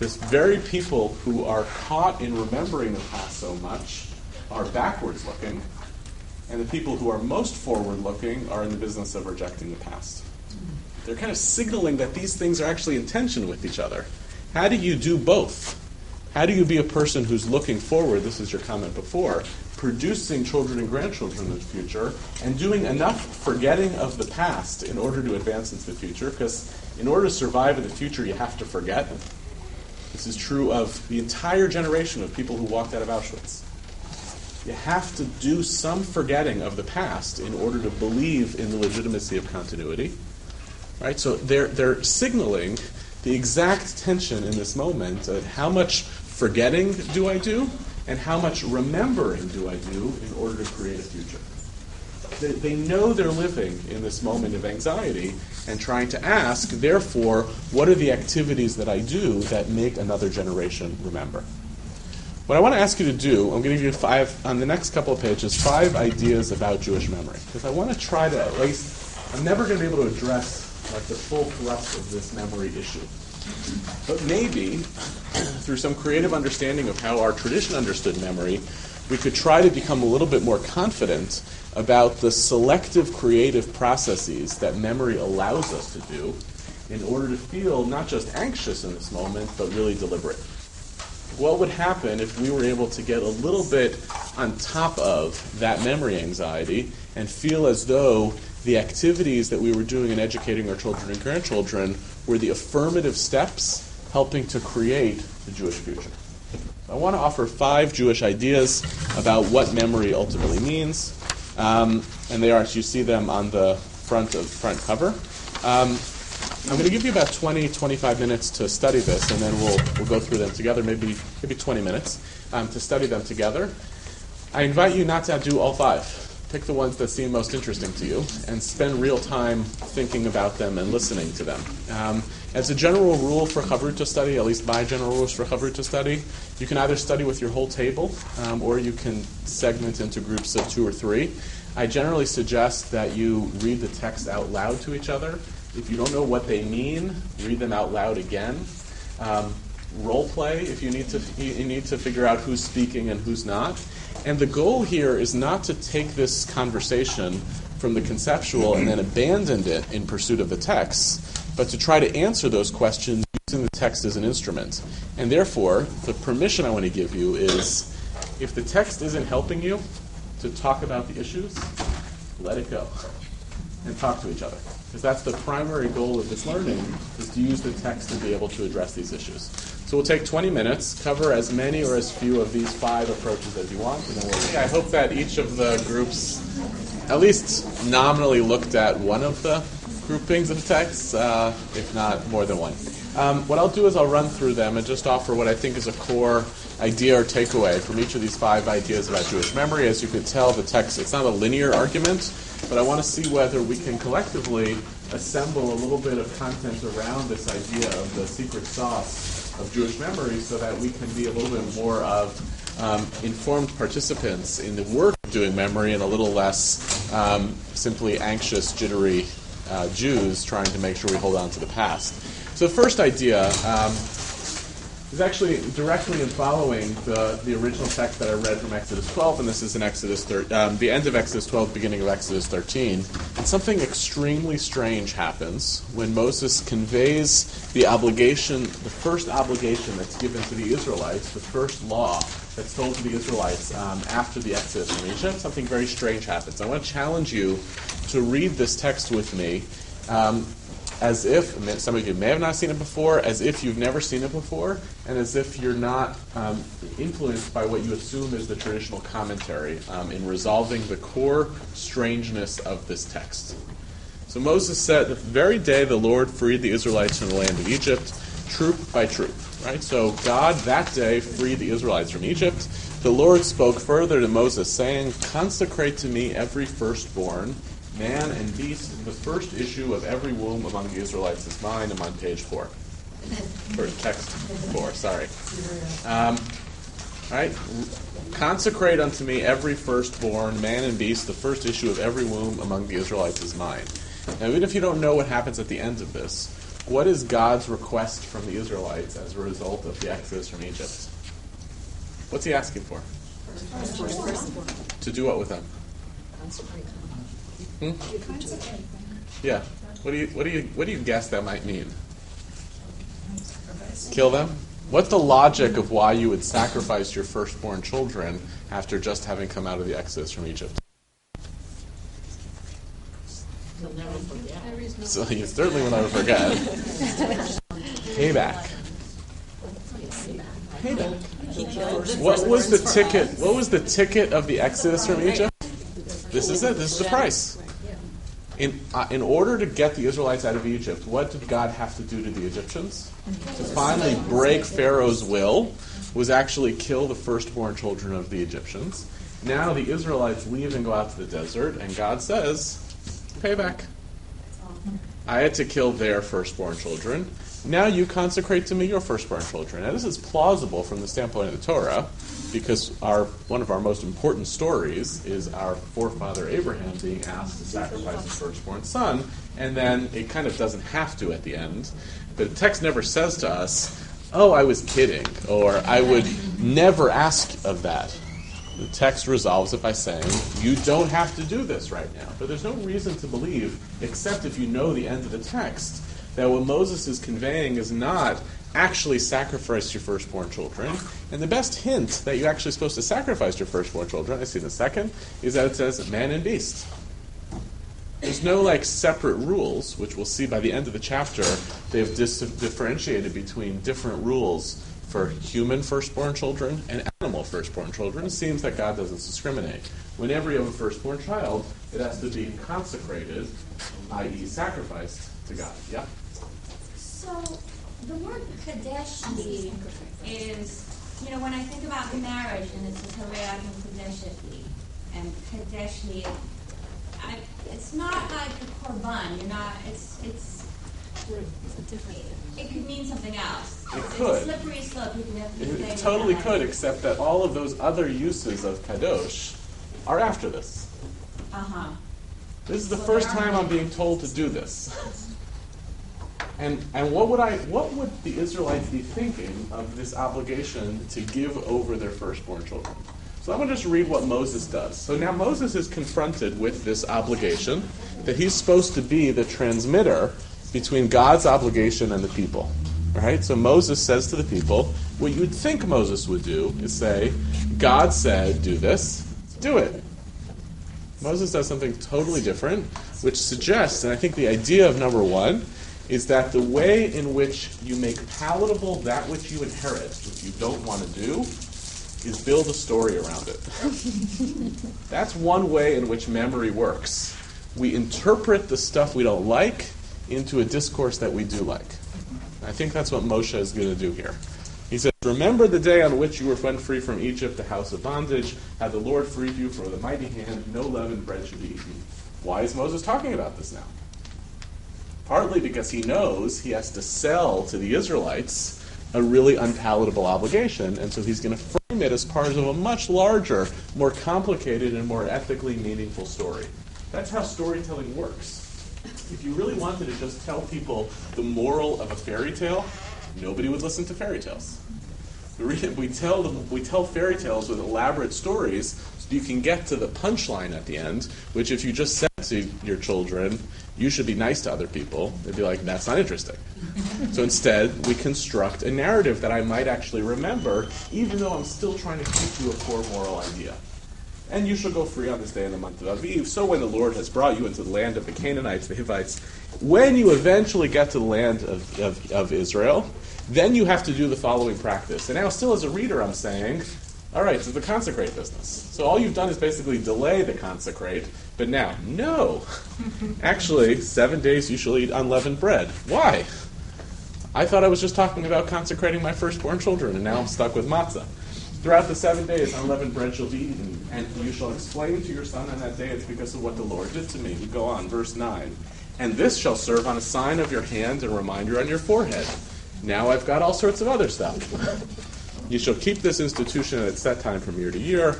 this very people who are caught in remembering the past so much are backwards looking, and the people who are most forward looking are in the business of rejecting the past. They're kind of signaling that these things are actually in tension with each other. How do you do both? How do you be a person who's looking forward, this is your comment before, producing children and grandchildren in the future, and doing enough forgetting of the past in order to advance into the future? Because in order to survive in the future, you have to forget. This is true of the entire generation of people who walked out of Auschwitz. You have to do some forgetting of the past in order to believe in the legitimacy of continuity. Right? So they're signaling the exact tension in this moment of how much forgetting do I do and how much remembering do I do in order to create a future. They know they're living in this moment of anxiety and trying to ask, therefore, what are the activities that I do that make another generation remember? What I want to ask you to do, I'm going to give you on the next couple of pages, 5 ideas about Jewish memory. Because I want to try to at least, I'm never going to be able to address like the full thrust of this memory issue. But maybe, through some creative understanding of how our tradition understood memory, we could try to become a little bit more confident about the selective creative processes that memory allows us to do in order to feel not just anxious in this moment, but really deliberate. What would happen if we were able to get a little bit on top of that memory anxiety and feel as though the activities that we were doing in educating our children and grandchildren were the affirmative steps helping to create the Jewish future? I want to offer 5 Jewish ideas about what memory ultimately means, and they are, as you see them on the front cover. I'm going to give you about 20-25 minutes to study this, and then we'll go through them together, maybe 20 minutes to study them together. I invite you not to do all 5. Pick the ones that seem most interesting to you and spend real time thinking about them and listening to them. As a general rule for Chavruta study, at least my general rules for Chavruta study, you can either study with your whole table or you can segment into groups of 2 or 3. I generally suggest that you read the text out loud to each other. If you don't know what they mean, read them out loud again. Role play if you need to figure out who's speaking and who's not. And the goal here is not to take this conversation from the conceptual and then abandon it in pursuit of the text, but to try to answer those questions using the text as an instrument. And therefore, the permission I want to give you is, if the text isn't helping you to talk about the issues, let it go and talk to each other. Because that's the primary goal of this learning, is to use the text to be able to address these issues. So we'll take 20 minutes, cover as many or as few of these 5 approaches as you want, and then we'll see. I hope that each of the groups at least nominally looked at one of the groupings of texts, if not more than one. What I'll do is I'll run through them and just offer what I think is a core idea or takeaway from each of these 5 ideas about Jewish memory. As you can tell, the text, it's not a linear argument, but I want to see whether we can collectively assemble a little bit of content around this idea of the secret sauce of Jewish memory so that we can be a little bit more of informed participants in the work of doing memory and a little less simply anxious, jittery Jews trying to make sure we hold on to the past. So the first idea is actually directly in following the original text that I read from Exodus 12, and this is in the end of Exodus 12, beginning of Exodus 13. And something extremely strange happens when Moses conveys the first obligation that's given to the Israelites, the first law that's told to the Israelites after the Exodus from Egypt. Something very strange happens. I want to challenge you to read this text with me as if, some of you may have not seen it before, as if you've never seen it before, and as if you're not influenced by what you assume is the traditional commentary in resolving the core strangeness of this text. So Moses said, the very day the Lord freed the Israelites from the land of Egypt, troop by troop. Right? So God that day freed the Israelites from Egypt. The Lord spoke further to Moses, saying, consecrate to me every firstborn, man and beast, the first issue of every womb among the Israelites is mine. I'm on page 4. Or text 4, sorry. All right. Consecrate unto me every firstborn, man and beast, the first issue of every womb among the Israelites is mine. Now, even if you don't know what happens at the end of this, what is God's request from the Israelites as a result of the Exodus from Egypt? What's he asking for? To do what with them? Yeah. What do you guess that might mean? Kill them? What's the logic of why you would sacrifice your firstborn children after just having come out of the Exodus from Egypt? So you certainly will never forget. Payback. What was the ticket? What was the ticket of the Exodus from Egypt? This is it. This is the price. In order to get the Israelites out of Egypt, what did God have to do to the Egyptians? To finally break Pharaoh's will was actually kill the firstborn children of the Egyptians. Now the Israelites leave and go out to the desert, and God says, payback. I had to kill their firstborn children. Now you consecrate to me your firstborn children. Now this is plausible from the standpoint of the Torah, because one of our most important stories is our forefather Abraham being asked to sacrifice his firstborn son, and then it kind of doesn't have to at the end. But the text never says to us, oh, I was kidding, or I would never ask of that. The text resolves it by saying, you don't have to do this right now. But there's no reason to believe, except if you know the end of the text, that what Moses is conveying is not actually sacrifice your firstborn children. And the best hint that you're actually supposed to sacrifice your firstborn children, I see in a second, is that it says man and beast. There's no separate rules, which we'll see by the end of the chapter. They've differentiated between different rules for human firstborn children and animal firstborn children. It seems that God doesn't discriminate. Whenever you have a firstborn child, it has to be consecrated, i.e. sacrificed to God. Yeah? So the word kadeshli is, when I think about marriage, and it's a Torah and kadeshli, and kadeshli, it's not like a korban. You're not. It could mean something else. It could. It's a slippery slope. It totally could, except that all of those other uses of kadosh are after this. This is the first time I'm being told to do this. And what would the Israelites be thinking of this obligation to give over their firstborn children? So I'm going to just read what Moses does. So now Moses is confronted with this obligation that he's supposed to be the transmitter between God's obligation and the people. Right? So Moses says to the people, what you would think Moses would do is say, God said, do this, do it. Moses does something totally different, which suggests, and I think the idea of number one, is that the way in which you make palatable that which you inherit, which you don't want to do, is build a story around it. That's one way in which memory works. We interpret the stuff we don't like into a discourse that we do like. I think that's what Moshe is going to do here. He says, remember the day on which you were went free from Egypt, the house of bondage, had the Lord freed you from the mighty hand, no leavened bread should be eaten. Why is Moses talking about this now? partly because he knows he has to sell to the Israelites a really unpalatable obligation, and so he's going to frame it as part of a much larger, more complicated, and more ethically meaningful story. That's how storytelling works. If you really wanted to just tell people the moral of a fairy tale, nobody would listen to fairy tales. We tell fairy tales with elaborate stories so you can get to the punchline at the end, which if you just said to your children, you should be nice to other people, they'd be like, that's not interesting. So instead, we construct a narrative that I might actually remember, even though I'm still trying to teach you a core moral idea. And you shall go free on this day in the month of Aviv. So when the Lord has brought you into the land of the Canaanites, the Hivites, when you eventually get to the land of Israel, then you have to do the following practice. And now still as a reader I'm saying, all right, so the consecrate business. So all you've done is basically delay the consecrate, but now, no. Actually, 7 days you shall eat unleavened bread. Why? I thought I was just talking about consecrating my firstborn children, and now I'm stuck with matzah. Throughout the 7 days, unleavened bread shall be eaten, and you shall explain to your son on that day it's because of what the Lord did to me. We go on, verse 9. And this shall serve on a sign of your hand and a reminder on your forehead. Now I've got all sorts of other stuff. You shall keep this institution at its set time from year to year.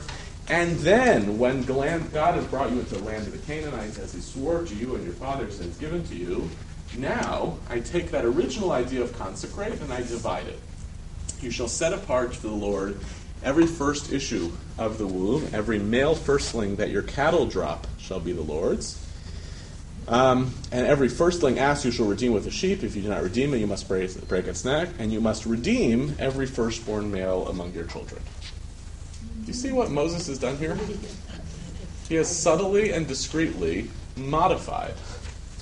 And then, when God has brought you into the land of the Canaanites, as he swore to you and your fathers and has given to you, now I take that original idea of consecrate and I divide it. You shall set apart for the Lord every first issue of the womb, every male firstling that your cattle drop shall be the Lord's. And every firstling ass you shall redeem with a sheep. If you do not redeem it, you must break its neck. And you must redeem every firstborn male among your children. Do you see what Moses has done here? He has subtly and discreetly modified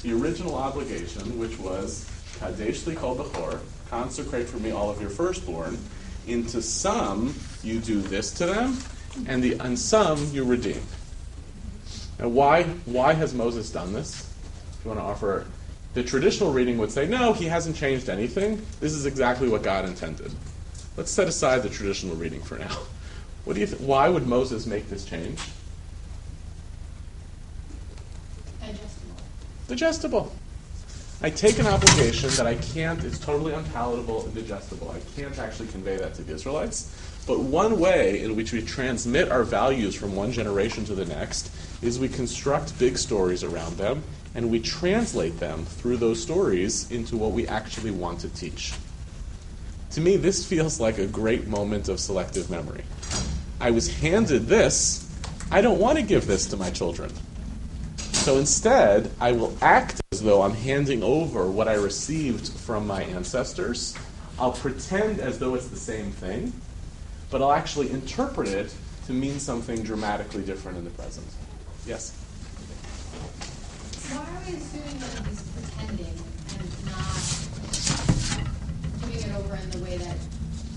the original obligation, which was Kadesh li kol bechor, consecrate for me all of your firstborn, into some you do this to them, and some you redeem. Now why has Moses done this? If you want to offer, the traditional reading would say, no, he hasn't changed anything. This is exactly what God intended. Let's set aside the traditional reading for now. What do you why would Moses make this change? Digestible. I take an obligation that I can't, it's totally unpalatable and digestible. I can't actually convey that to the Israelites. But one way in which we transmit our values from one generation to the next is we construct big stories around them, and we translate them through those stories into what we actually want to teach. To me, this feels like a great moment of selective memory. I was handed this. I don't want to give this to my children. So instead, I will act as though I'm handing over what I received from my ancestors. I'll pretend as though it's the same thing, but I'll actually interpret it to mean something dramatically different in the present. Yes? Why are we assuming that he's pretending and not giving it over in the way that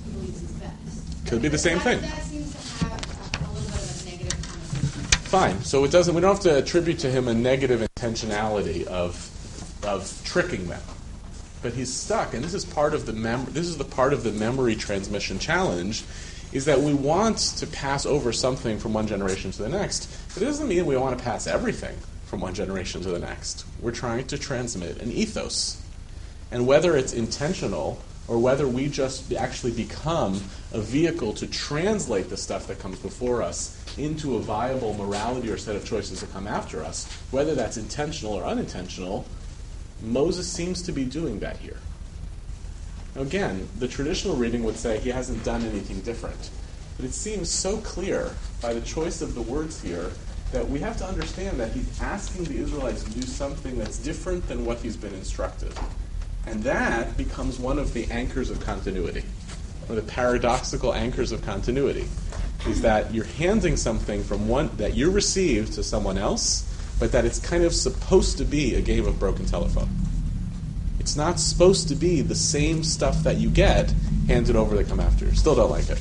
he believes is best? Could be the same thing. That seems to have a little bit of a negative connotation. Fine. So we don't have to attribute to him a negative intentionality of tricking them. But he's stuck, and this is part of the part of the memory transmission challenge, is that we want to pass over something from one generation to the next. But it doesn't mean we want to pass everything from one generation to the next. We're trying to transmit an ethos. And whether it's intentional or whether we just actually become a vehicle to translate the stuff that comes before us into a viable morality or set of choices that come after us, whether that's intentional or unintentional, Moses seems to be doing that here. Now again, the traditional reading would say he hasn't done anything different. But it seems so clear by the choice of the words here that we have to understand that he's asking the Israelites to do something that's different than what he's been instructed. And that becomes one of the anchors of continuity, one of the paradoxical anchors of continuity, is that you're handing something from one that you received to someone else, but that it's kind of supposed to be a game of broken telephone. It's not supposed to be the same stuff that you get handed over that come after. Still don't like it.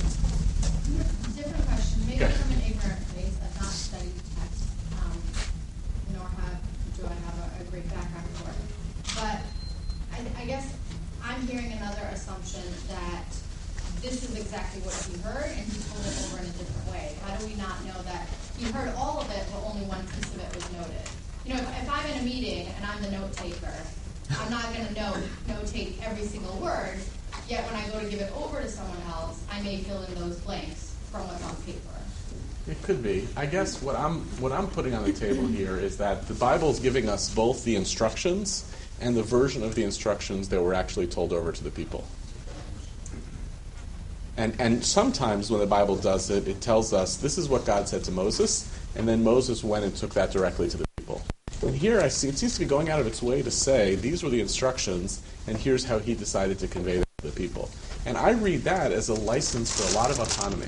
Different question. Maybe Okay. from an ignorant place. I've not studied text, nor do I have a great background for it. But I guess I'm hearing another assumption that this is exactly what he heard, and he told it over in a different way. How do we not know that he heard all of it, but only one piece of it was noted? You know, if I'm in a meeting and I'm the note taker, I'm not going to notate every single word, yet when I go to give it over to someone else, I may fill in those blanks from what's on paper. It could be. I guess what I'm putting on the table here is that the Bible's giving us both the instructions and the version of the instructions that were actually told over to the people. And sometimes when the Bible does it, it tells us this is what God said to Moses, and then Moses went and took that directly to the people. And here I see it seems to be going out of its way to say these were the instructions, and here's how he decided to convey them to the people. And I read that as a license for a lot of autonomy.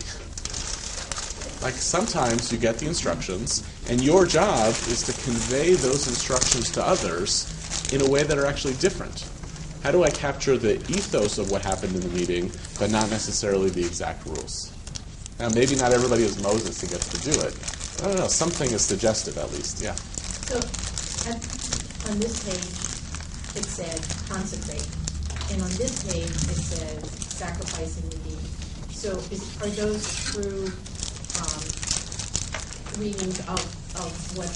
Like sometimes you get the instructions, and your job is to convey those instructions to others in a way that are actually different. How do I capture the ethos of what happened in the meeting, but not necessarily the exact rules? Now, maybe not everybody is Moses who gets to do it. I don't know. Something is suggested, at least. Yeah. So, on this page, it said consecrate. And on this page, it says sacrifice and redeem. So, are those true readings of what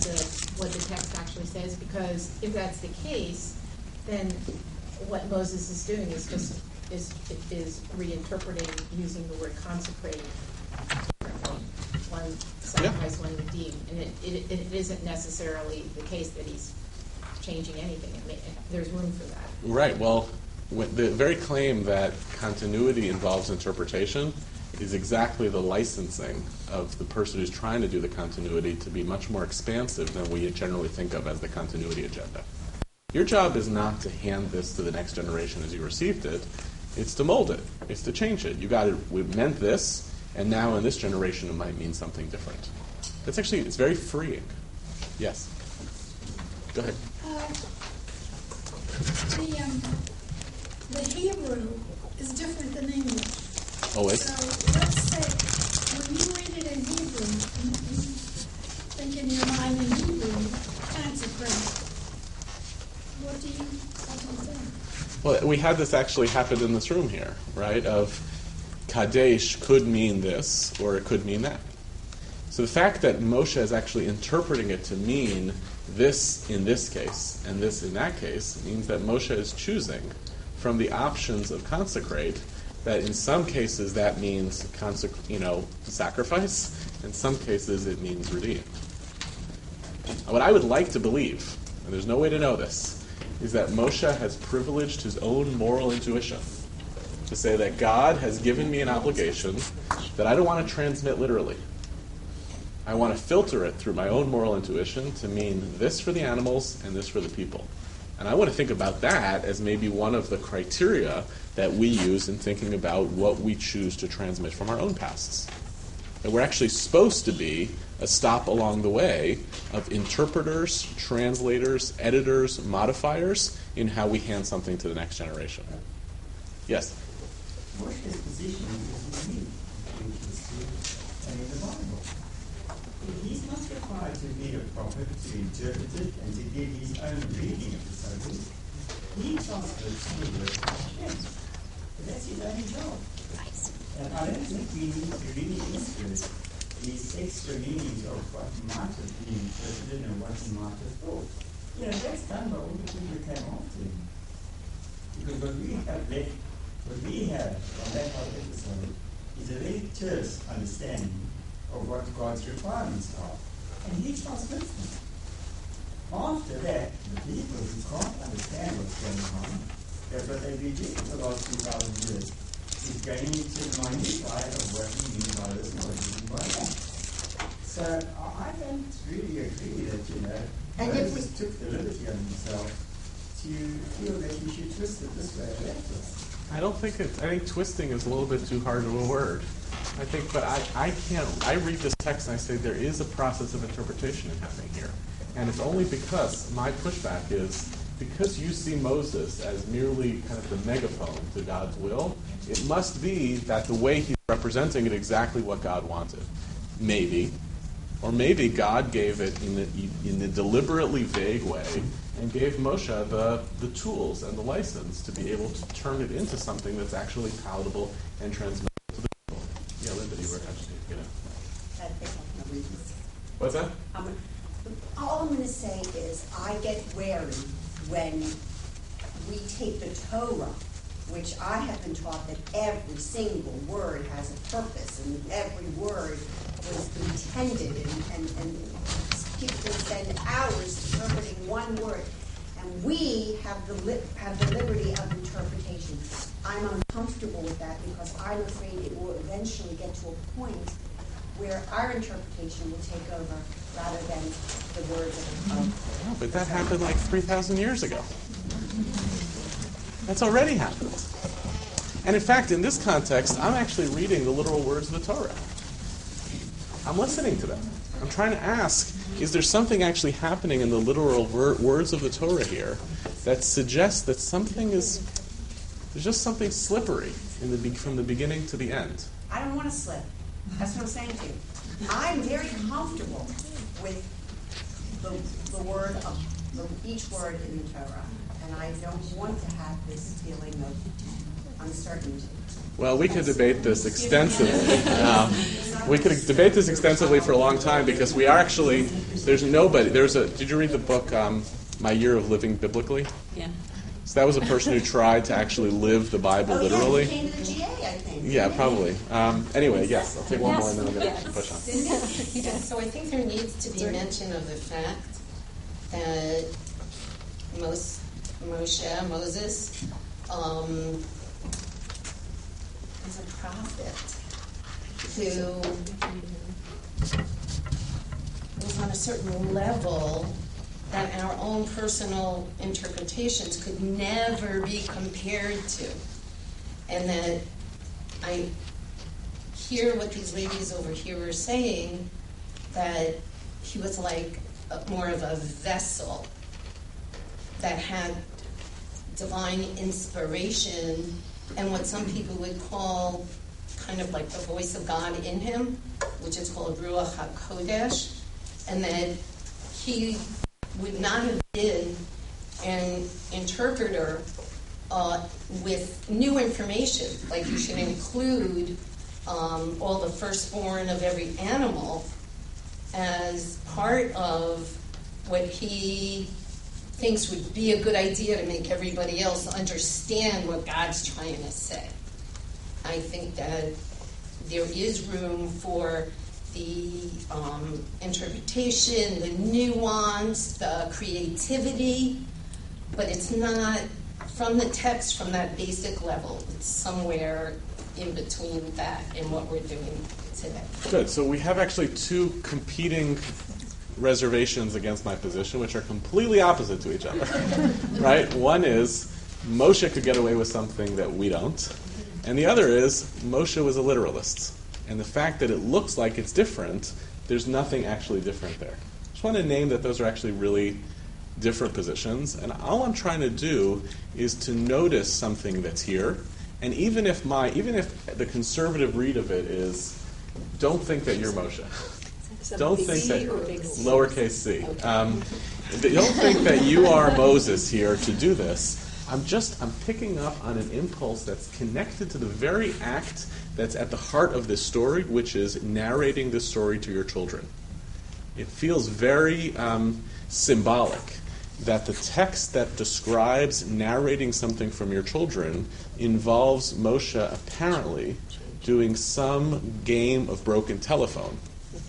the text actually says? Because if that's the case, then what Moses is doing is just is reinterpreting using the word consecrate differently. One sacrifice, one redeem, and it isn't necessarily the case that he's changing anything. There's room for that. Right. Well, the very claim that continuity involves interpretation is exactly the licensing of the person who's trying to do the continuity to be much more expansive than we generally think of as the continuity agenda. Your job is not to hand this to the next generation as you received it. It's to mold it. It's to change it. We meant this, and now in this generation it might mean something different. It's very freeing. Yes. Go ahead. The Hebrew is different than English. Always. So let's say when you read it in Hebrew, you think in your mind in Hebrew, consecrate. What do you think? Well, we had this actually happen in this room here, right? Of Kadesh could mean this, or it could mean that. So the fact that Moshe is actually interpreting it to mean this in this case and this in that case means that Moshe is choosing from the options of consecrate. That in some cases that means sacrifice. In some cases it means redeem. What I would like to believe, and there's no way to know this, is that Moshe has privileged his own moral intuition to say that God has given me an obligation that I don't want to transmit literally. I want to filter it through my own moral intuition to mean this for the animals and this for the people. And I want to think about that as maybe one of the criteria that we use in thinking about what we choose to transmit from our own pasts. That we're actually supposed to be a stop along the way of interpreters, translators, editors, modifiers in how we hand something to the next generation. Yes? Moshe's position is unique in history and in the Bible. He's not required to be a prophet to interpret it and to give his own reading of the subject. He transfers to the word of Hashem. But that's his only job. And I don't think we need to really insert these extra meanings of what might have been interpreted and what he might have thought. That's done by all the people who came after him. Because what we have on that whole episode is a very terse understanding of what God's requirements are. And he transmits them. After that, the people who can't understand what's going on, that what they've been doing for the last 2,000 years, is going into the minutiae of what you mean by this and what you mean by that. So I don't really agree that, Moses took the liberty on himself to feel that he should twist it this way or that way. I think twisting is a little bit too hard of a word. I read this text and I say there is a process of interpretation happening here. And it's only because my pushback is because you see Moses as merely kind of the megaphone to God's will, it must be that the way he's representing it exactly what God wanted. Maybe. Or maybe God gave it in a deliberately vague way and gave Moshe the tools and the license to be able to turn it into something that's actually palatable and transmissible to the people. Yeah, Linda, you were actually, What's that? All I'm going to say is I get wary when we take the Torah, which I have been taught that every single word has a purpose, and every word was intended, and people spend hours interpreting one word, and we have the liberty of interpretation. I'm uncomfortable with that because I'm afraid it will eventually get to a point where our interpretation will take over rather than the words of No, but that happened like 3,000 years ago. That's already happened. And in fact, in this context, I'm actually reading the literal words of the Torah. I'm listening to them. I'm trying to ask, is there something actually happening in the literal words of the Torah here that suggests that there's just something slippery from the beginning to the end? I don't want to slip. That's what I'm saying to you. I'm very comfortable with the word of each word in the Torah, and I don't want to have this feeling of uncertainty. Well, we could debate this extensively. We could debate this extensively for a long time because we are actually, did you read the book, My Year of Living Biblically? Yeah. So that was a person who tried to actually live the Bible literally. Yeah, he came to the GA, I think. Yeah, probably. Anyway, yes, I'll take one more and then I'm going to push on. So I think there needs to be mention of the fact that Moses, is a prophet who was on a certain level that our own personal interpretations could never be compared to. And that I hear what these ladies over here are saying, that he was like more of a vessel that had divine inspiration and what some people would call kind of like the voice of God in him, which is called Ruach HaKodesh, and that he would not have been an interpreter with new information, like you should include all the firstborn of every animal as part of what he thinks would be a good idea to make everybody else understand what God's trying to say. I think that there is room for the interpretation, the nuance, the creativity, but it's not from the text from that basic level. It's somewhere in between that and what we're doing today. Good. So we have actually two competing reservations against my position, which are completely opposite to each other. Right? One is Moshe could get away with something that we don't, and the other is Moshe was a literalist. And the fact that it looks like it's different, there's nothing actually different there. I just want to name that those are actually really different positions, and all I'm trying to do is to notice something that's here, and even if the conservative read of it is, don't think that you're Moshe. Don't think that lowercase c. Don't think that you are Moses here to do this. I'm picking up on an impulse that's connected to the very act that's at the heart of this story, which is narrating this story to your children. It feels very symbolic that the text that describes narrating something from your children involves Moshe apparently doing some game of broken telephone.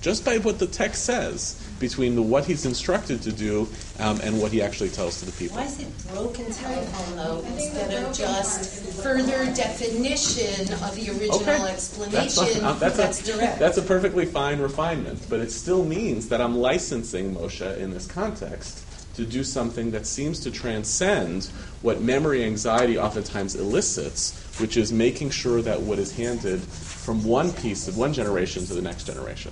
Just by what the text says, between what he's instructed to do and what he actually tells to the people. Why is it broken telephone, though, instead of just further definition of the original explanation that's direct? That's a perfectly fine refinement, but it still means that I'm licensing Moshe in this context to do something that seems to transcend what memory anxiety oftentimes elicits, which is making sure that what is handed from one piece of one generation to the next generation.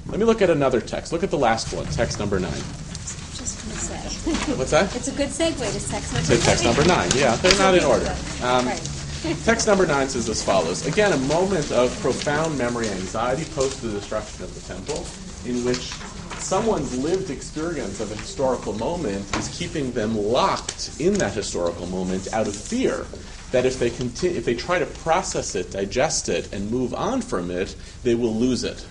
Let me look at another text. Look at the last one, text number 9. Just going to say. What's that? It's a good segue to text number 9. To text number 9, yeah. They're not in order. Right. Text number 9 says as follows. Again, a moment of profound memory anxiety post the destruction of the temple, in which someone's lived experience of a historical moment is keeping them locked in that historical moment out of fear that if they try to process it, digest it, and move on from it, they will lose it.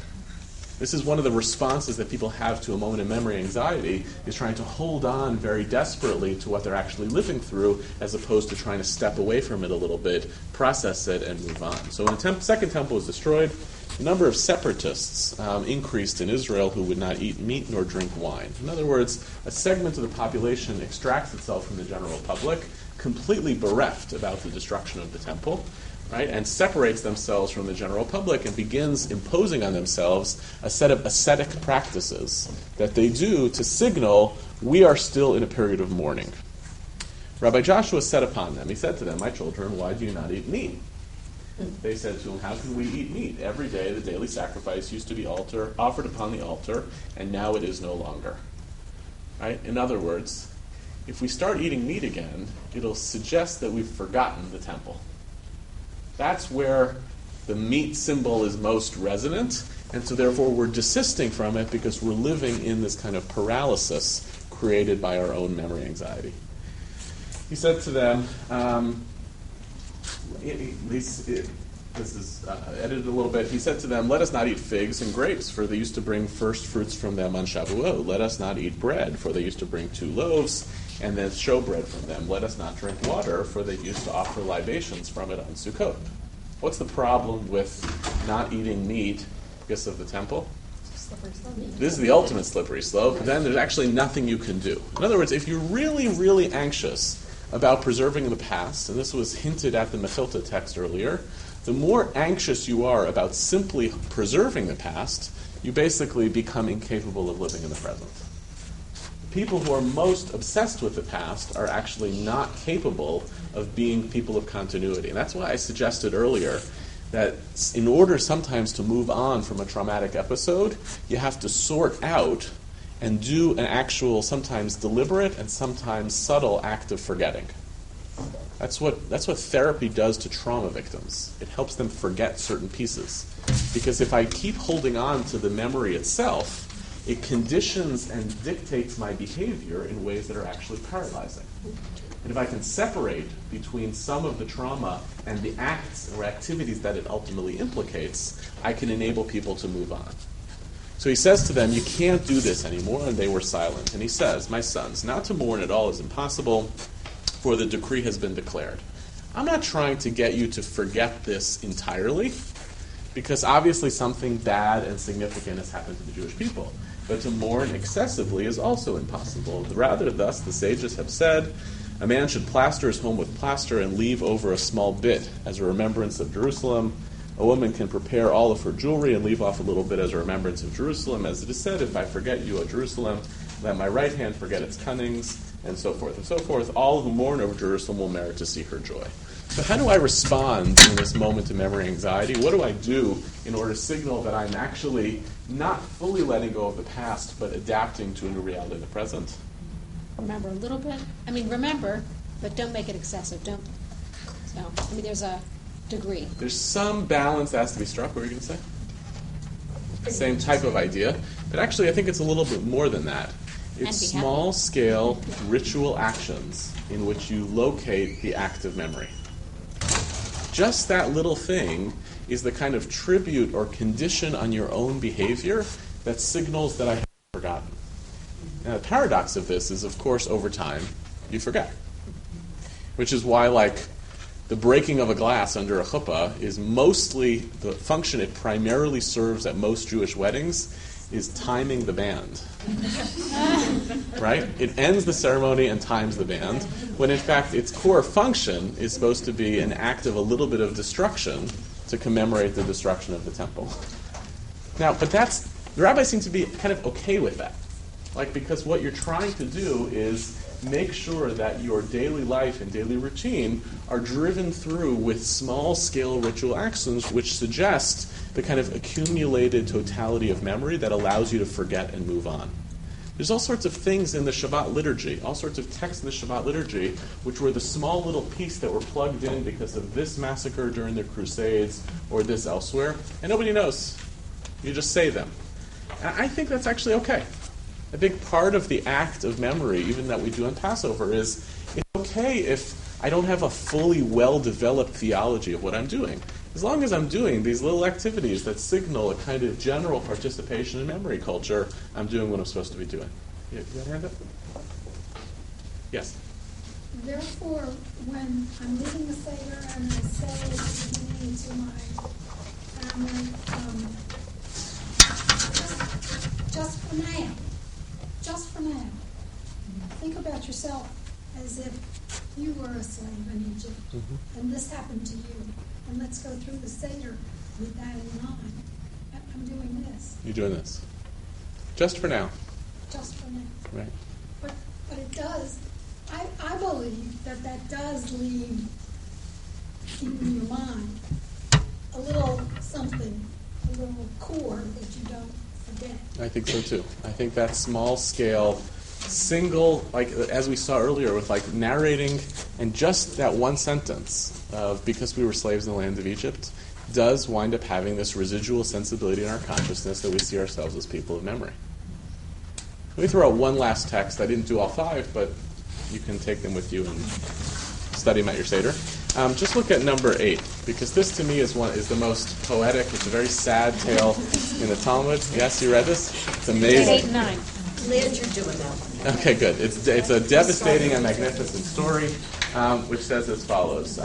This is one of the responses that people have to a moment of memory anxiety, is trying to hold on very desperately to what they're actually living through, as opposed to trying to step away from it a little bit, process it, and move on. So when the Second Temple was destroyed, the number of separatists increased in Israel who would not eat meat nor drink wine. In other words, a segment of the population extracts itself from the general public, completely bereft about the destruction of the temple, right, and separates themselves from the general public and begins imposing on themselves a set of ascetic practices that they do to signal we are still in a period of mourning. Rabbi Joshua said upon them, he said to them, "My children, why do you not eat meat?" They said to him, "How can we eat meat? Every day the daily sacrifice used to be offered upon the altar, and now it is no longer." Right? In other words, if we start eating meat again, it'll suggest that we've forgotten the temple. That's where the meat symbol is most resonant, and so therefore we're desisting from it because we're living in this kind of paralysis created by our own memory anxiety. He said to them, this is edited a little bit. He said to them, "Let us not eat figs and grapes, for they used to bring first fruits from them on Shavuot. Let us not eat bread, for they used to bring 2 loaves and then showbread from them. Let us not drink water, for they used to offer libations from it on Sukkot." What's the problem with not eating meat because of the temple? This is the ultimate slippery slope. Then there's actually nothing you can do. In other words, if you're really, really anxious about preserving the past, and this was hinted at the Mechilta text earlier, the more anxious you are about simply preserving the past, you basically become incapable of living in the present. People who are most obsessed with the past are actually not capable of being people of continuity. And that's why I suggested earlier that in order sometimes to move on from a traumatic episode, you have to sort out and do an actual, sometimes deliberate and sometimes subtle act of forgetting. That's what therapy does to trauma victims. It helps them forget certain pieces. Because if I keep holding on to the memory itself, it conditions and dictates my behavior in ways that are actually paralyzing. And if I can separate between some of the trauma and the acts or activities that it ultimately implicates, I can enable people to move on. So he says to them, "You can't do this anymore," and they were silent. And he says, "My sons, not to mourn at all is impossible, for the decree has been declared." I'm not trying to get you to forget this entirely, because obviously something bad and significant has happened to the Jewish people. But to mourn excessively is also impossible. Rather, thus the sages have said, a man should plaster his home with plaster and leave over a small bit as a remembrance of Jerusalem. A woman can prepare all of her jewelry and leave off a little bit as a remembrance of Jerusalem. As it is said, if I forget you, O Jerusalem, let my right hand forget its cunnings, and so forth and so forth. All who mourn over Jerusalem will merit to see her joy. So how do I respond in this moment of memory anxiety? What do I do in order to signal that I'm actually not fully letting go of the past, but adapting to a new reality in the present? Remember a little bit. Remember, but don't make it excessive. There's a degree. There's some balance that has to be struck. What were you going to say? Same type of idea. But actually, I think it's a little bit more than that. It's small-scale ritual actions in which you locate the act of memory. Just that little thing is the kind of tribute or condition on your own behavior that signals that I have forgotten. Now, the paradox of this is, of course, over time, you forget. Which is why, the breaking of a glass under a chuppah is mostly, the function it primarily serves at most Jewish weddings is timing the band. Right? It ends the ceremony and times the band, when in fact its core function is supposed to be an act of a little bit of destruction to commemorate the destruction of the temple. Now, but the rabbis seem to be kind of okay with that. Because what you're trying to do is make sure that your daily life and daily routine are driven through with small-scale ritual actions which suggest the kind of accumulated totality of memory that allows you to forget and move on. There's all sorts of things in the Shabbat liturgy, all sorts of texts in the Shabbat liturgy, which were the small little piece that were plugged in because of this massacre during the Crusades or this elsewhere, and nobody knows. You just say them. And I think that's actually okay. A big part of the act of memory, even that we do on Passover, is it's okay if I don't have a fully well-developed theology of what I'm doing. as long as I'm doing these little activities that signal a kind of general participation in memory culture, I'm doing what I'm supposed to be doing. You got a hand up? Yes. Therefore, when I'm leading the Seder and I say at the beginning to my family, just for now, think about yourself as if you were a slave in Egypt, and this happened to you, and let's go through the Seder with that in mind. I'm doing this. You're doing this. Just for now. Just for now. Right. But it does, I believe that does leave, keep in your mind, a little something, a little core that you don't forget. I think so too. I think that small scale, single, like as we saw earlier with like narrating and just that one sentence of because we were slaves in the land of Egypt does wind up having this residual sensibility in our consciousness that we see ourselves as people of memory. Let me throw out one last text. I didn't do all 5, but you can take them with you and study them at your Seder. Just look at number 8, because this to me is the most poetic. It's a very sad tale in the Talmud. Yes, you read this? It's amazing. 8 and 9. Glad you're doing that one. Okay, good. It's a devastating and magnificent story, which says as follows.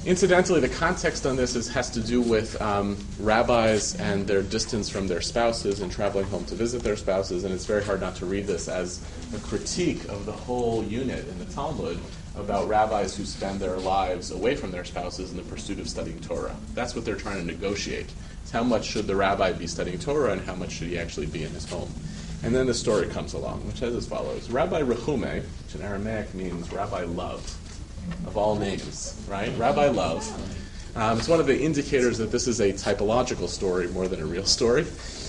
Incidentally, the context on this has to do with rabbis and their distance from their spouses and traveling home to visit their spouses, and it's very hard not to read this as a critique of the whole unit in the Talmud about rabbis who spend their lives away from their spouses in the pursuit of studying Torah. That's what they're trying to negotiate. It's how much should the rabbi be studying Torah and how much should he actually be in his home. And then the story comes along, which says as follows. Rabbi Rehume, which in Aramaic means Rabbi Love, of all names, right? Rabbi Love. It's one of the indicators that this is a typological story more than a real story.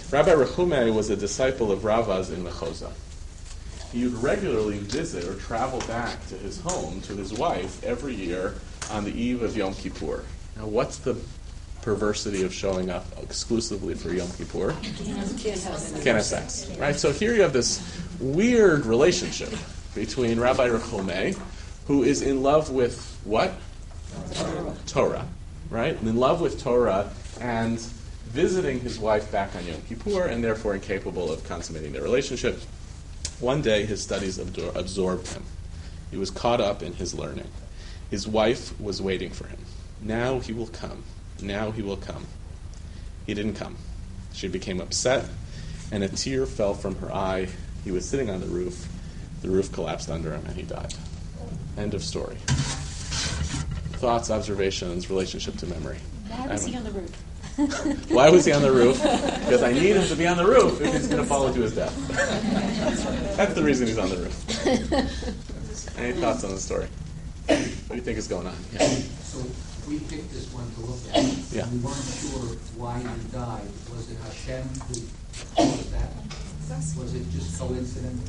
Rabbi Rehume was a disciple of Rava's in Mechoza. He would regularly visit or travel back to his home, to his wife, every year on the eve of Yom Kippur. Now, what's the perversity of showing up exclusively for Yom Kippur? Can't have sex. Right? So here you have this weird relationship between Rabbi Rehume, who is in love with what? Torah. Right? In love with Torah and visiting his wife back on Yom Kippur and therefore incapable of consummating their relationship. One day his studies absorbed him. He was caught up in his learning. His wife was waiting for him. Now he will come. Now he will come. He didn't come. She became upset, and a tear fell from her eye. He was sitting on the roof. The roof collapsed under him, and he died. End of story. Thoughts, observations, relationship to memory. Why was he on the roof? Why was he on the roof? Because I need him to be on the roof if he's going to fall into his death. That's the reason he's on the roof. Any thoughts on the story? What do you think is going on? Yeah. So we picked this one to look at. Yeah. We weren't sure why he died. Was it Hashem who caused that? Was it just coincident?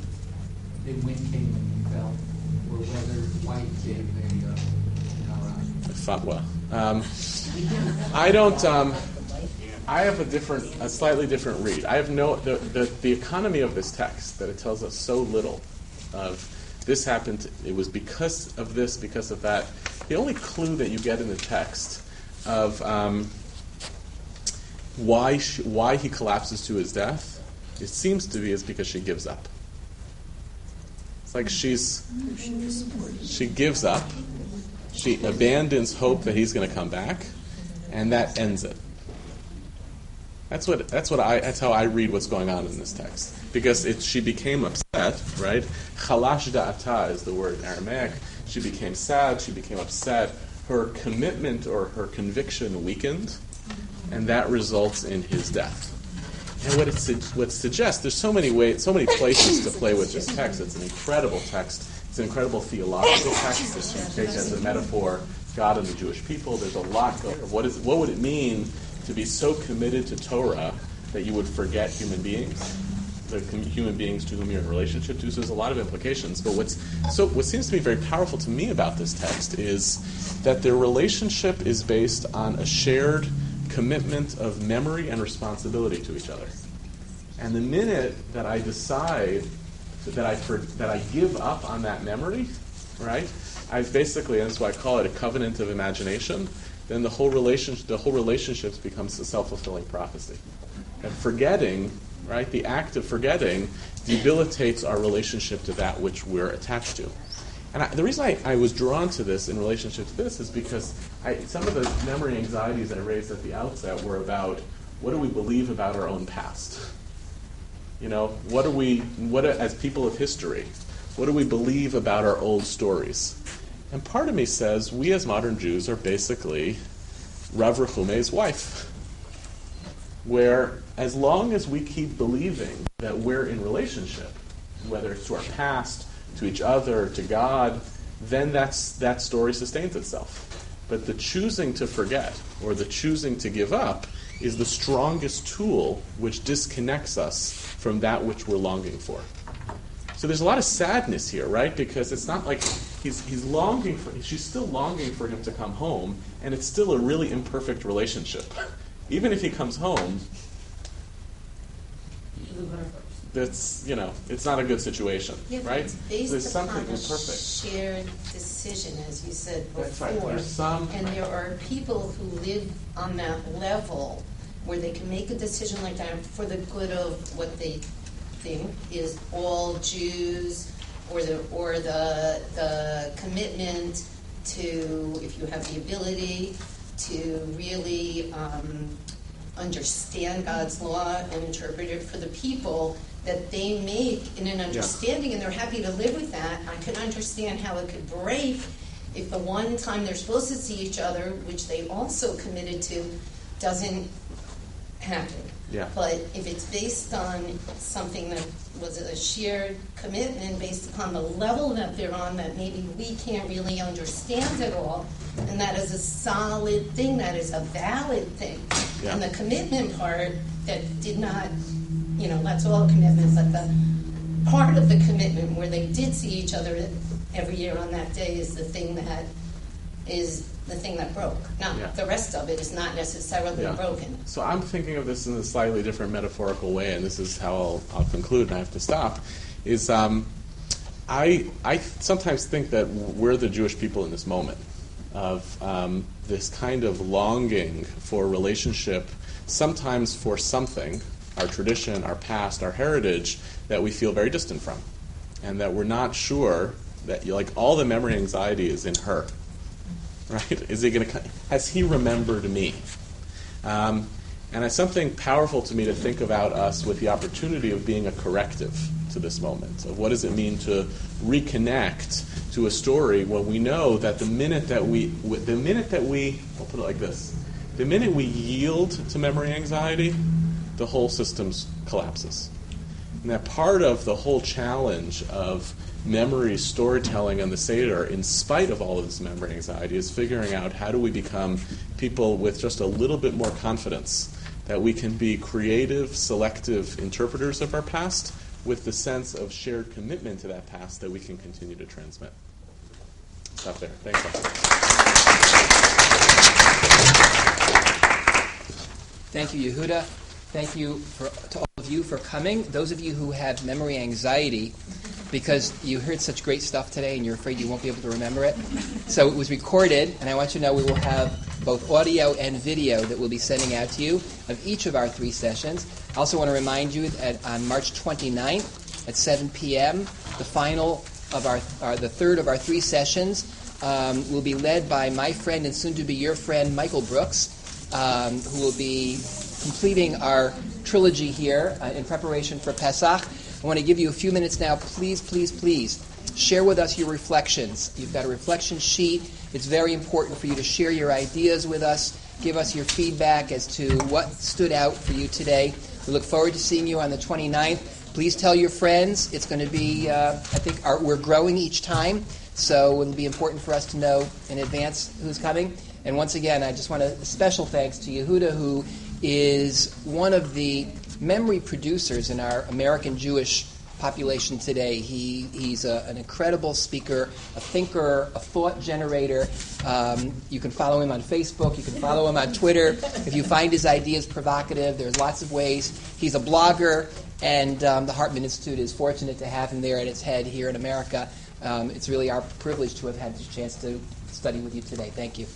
Big wind came and he fell? Or whether white gave a fatwa? I don't. I have a slightly different read. I have the economy of this text, that it tells us so little of this happened, it was because of this, because of that. The only clue that you get in the text of why he collapses to his death, it seems to be is because she gives up. It's like she gives up, she abandons hope that he's going to come back, and that ends it. That's how I read what's going on in this text. Because she became upset, right? Chalash da'ata is the word in Aramaic. She became sad, she became upset. Her commitment or her conviction weakened, and that results in his death. And what it suggests, there's so many places to play with this text. It's an incredible text. It's an incredible theological text. It's taken as a metaphor, God and the Jewish people. There's a lot going on. What would it mean to be so committed to Torah that you would forget human beings, the human beings to whom you're in relationship to? So there's a lot of implications. But what seems to be very powerful to me about this text is that their relationship is based on a shared commitment of memory and responsibility to each other. And the minute that I decide that I give up on that memory, right, I've basically, and that's why I call it a covenant of imagination, then the whole relationships becomes a self-fulfilling prophecy. And forgetting, right, the act of forgetting debilitates our relationship to that which we're attached to. And the reason I was drawn to this in relationship to this is because some of the memory anxieties I raised at the outset were about what do we believe about our own past? You know, as people of history, what do we believe about our old stories? And part of me says we as modern Jews are basically Rav Rechume's wife, where as long as we keep believing that we're in relationship, whether it's to our past, to each other, to God, then that story sustains itself. But the choosing to forget or the choosing to give up is the strongest tool which disconnects us from that which we're longing for. So there's a lot of sadness here, right? Because it's not like she's still longing for him to come home, and it's still a really imperfect relationship. Even if he comes home, that's, it's not a good situation, right? It's There's based something upon a imperfect. shared decision, as you said before. That's right. There's some, and there are people who live on that level where they can make a decision like that for the good of what they think is all Jews, or the commitment to, if you have the ability to really understand God's law and interpret it for the people that they make in an understanding, and they're happy to live with that. I can understand how it could break if the one time they're supposed to see each other, which they also committed to, doesn't happen. Yeah. But if it's based on something that was a shared commitment based upon the level that they're on that maybe we can't really understand at all, and that is a solid thing, that is a valid thing. Yeah. And the commitment part that did not, that's all commitment, but the part of the commitment where they did see each other every year on that day is the thing that broke. Now, the rest of it is not necessarily broken. So I'm thinking of this in a slightly different metaphorical way, and this is how I'll conclude, and I have to stop, is I sometimes think that we're the Jewish people in this moment of this kind of longing for relationship, sometimes for something, our tradition, our past, our heritage, that we feel very distant from, and that we're not sure that, all the memory anxiety is in her. Right? Has he remembered me? And it's something powerful to me to think about us with the opportunity of being a corrective to this moment. Of what does it mean to reconnect to a story when we know that the minute that we, I'll put it like this, the minute we yield to memory anxiety, the whole system collapses. And that part of the whole challenge of memory storytelling on the Seder, in spite of all of this memory anxiety, is figuring out how do we become people with just a little bit more confidence that we can be creative, selective interpreters of our past with the sense of shared commitment to that past that we can continue to transmit. Stop there. Thanks. Thank you, Yehuda. Thank you to all of you for coming. Those of you who have memory anxiety, because you heard such great stuff today and you're afraid you won't be able to remember it. So it was recorded, and I want you to know we will have both audio and video that we'll be sending out to you of each of our 3 sessions. I also want to remind you that on March 29th at 7 p.m., the final of the third of our 3 sessions will be led by my friend and soon-to-be your friend, Michael Brooks, who will be completing our trilogy here in preparation for Pesach. I want to give you a few minutes now. Please, please, please share with us your reflections. You've got a reflection sheet. It's very important for you to share your ideas with us. Give us your feedback as to what stood out for you today. We look forward to seeing you on the 29th. Please tell your friends. It's going to be, we're growing each time, so it'll be important for us to know in advance who's coming. And once again, I just want a special thanks to Yehuda, who is one of the memory producers in our American Jewish population today. He's an incredible speaker, a thinker, a thought generator. You can follow him on Facebook. You can follow him on Twitter. If you find his ideas provocative, there's lots of ways. He's a blogger, and the Hartman Institute is fortunate to have him there at its head here in America. It's really our privilege to have had the chance to study with you today. Thank you.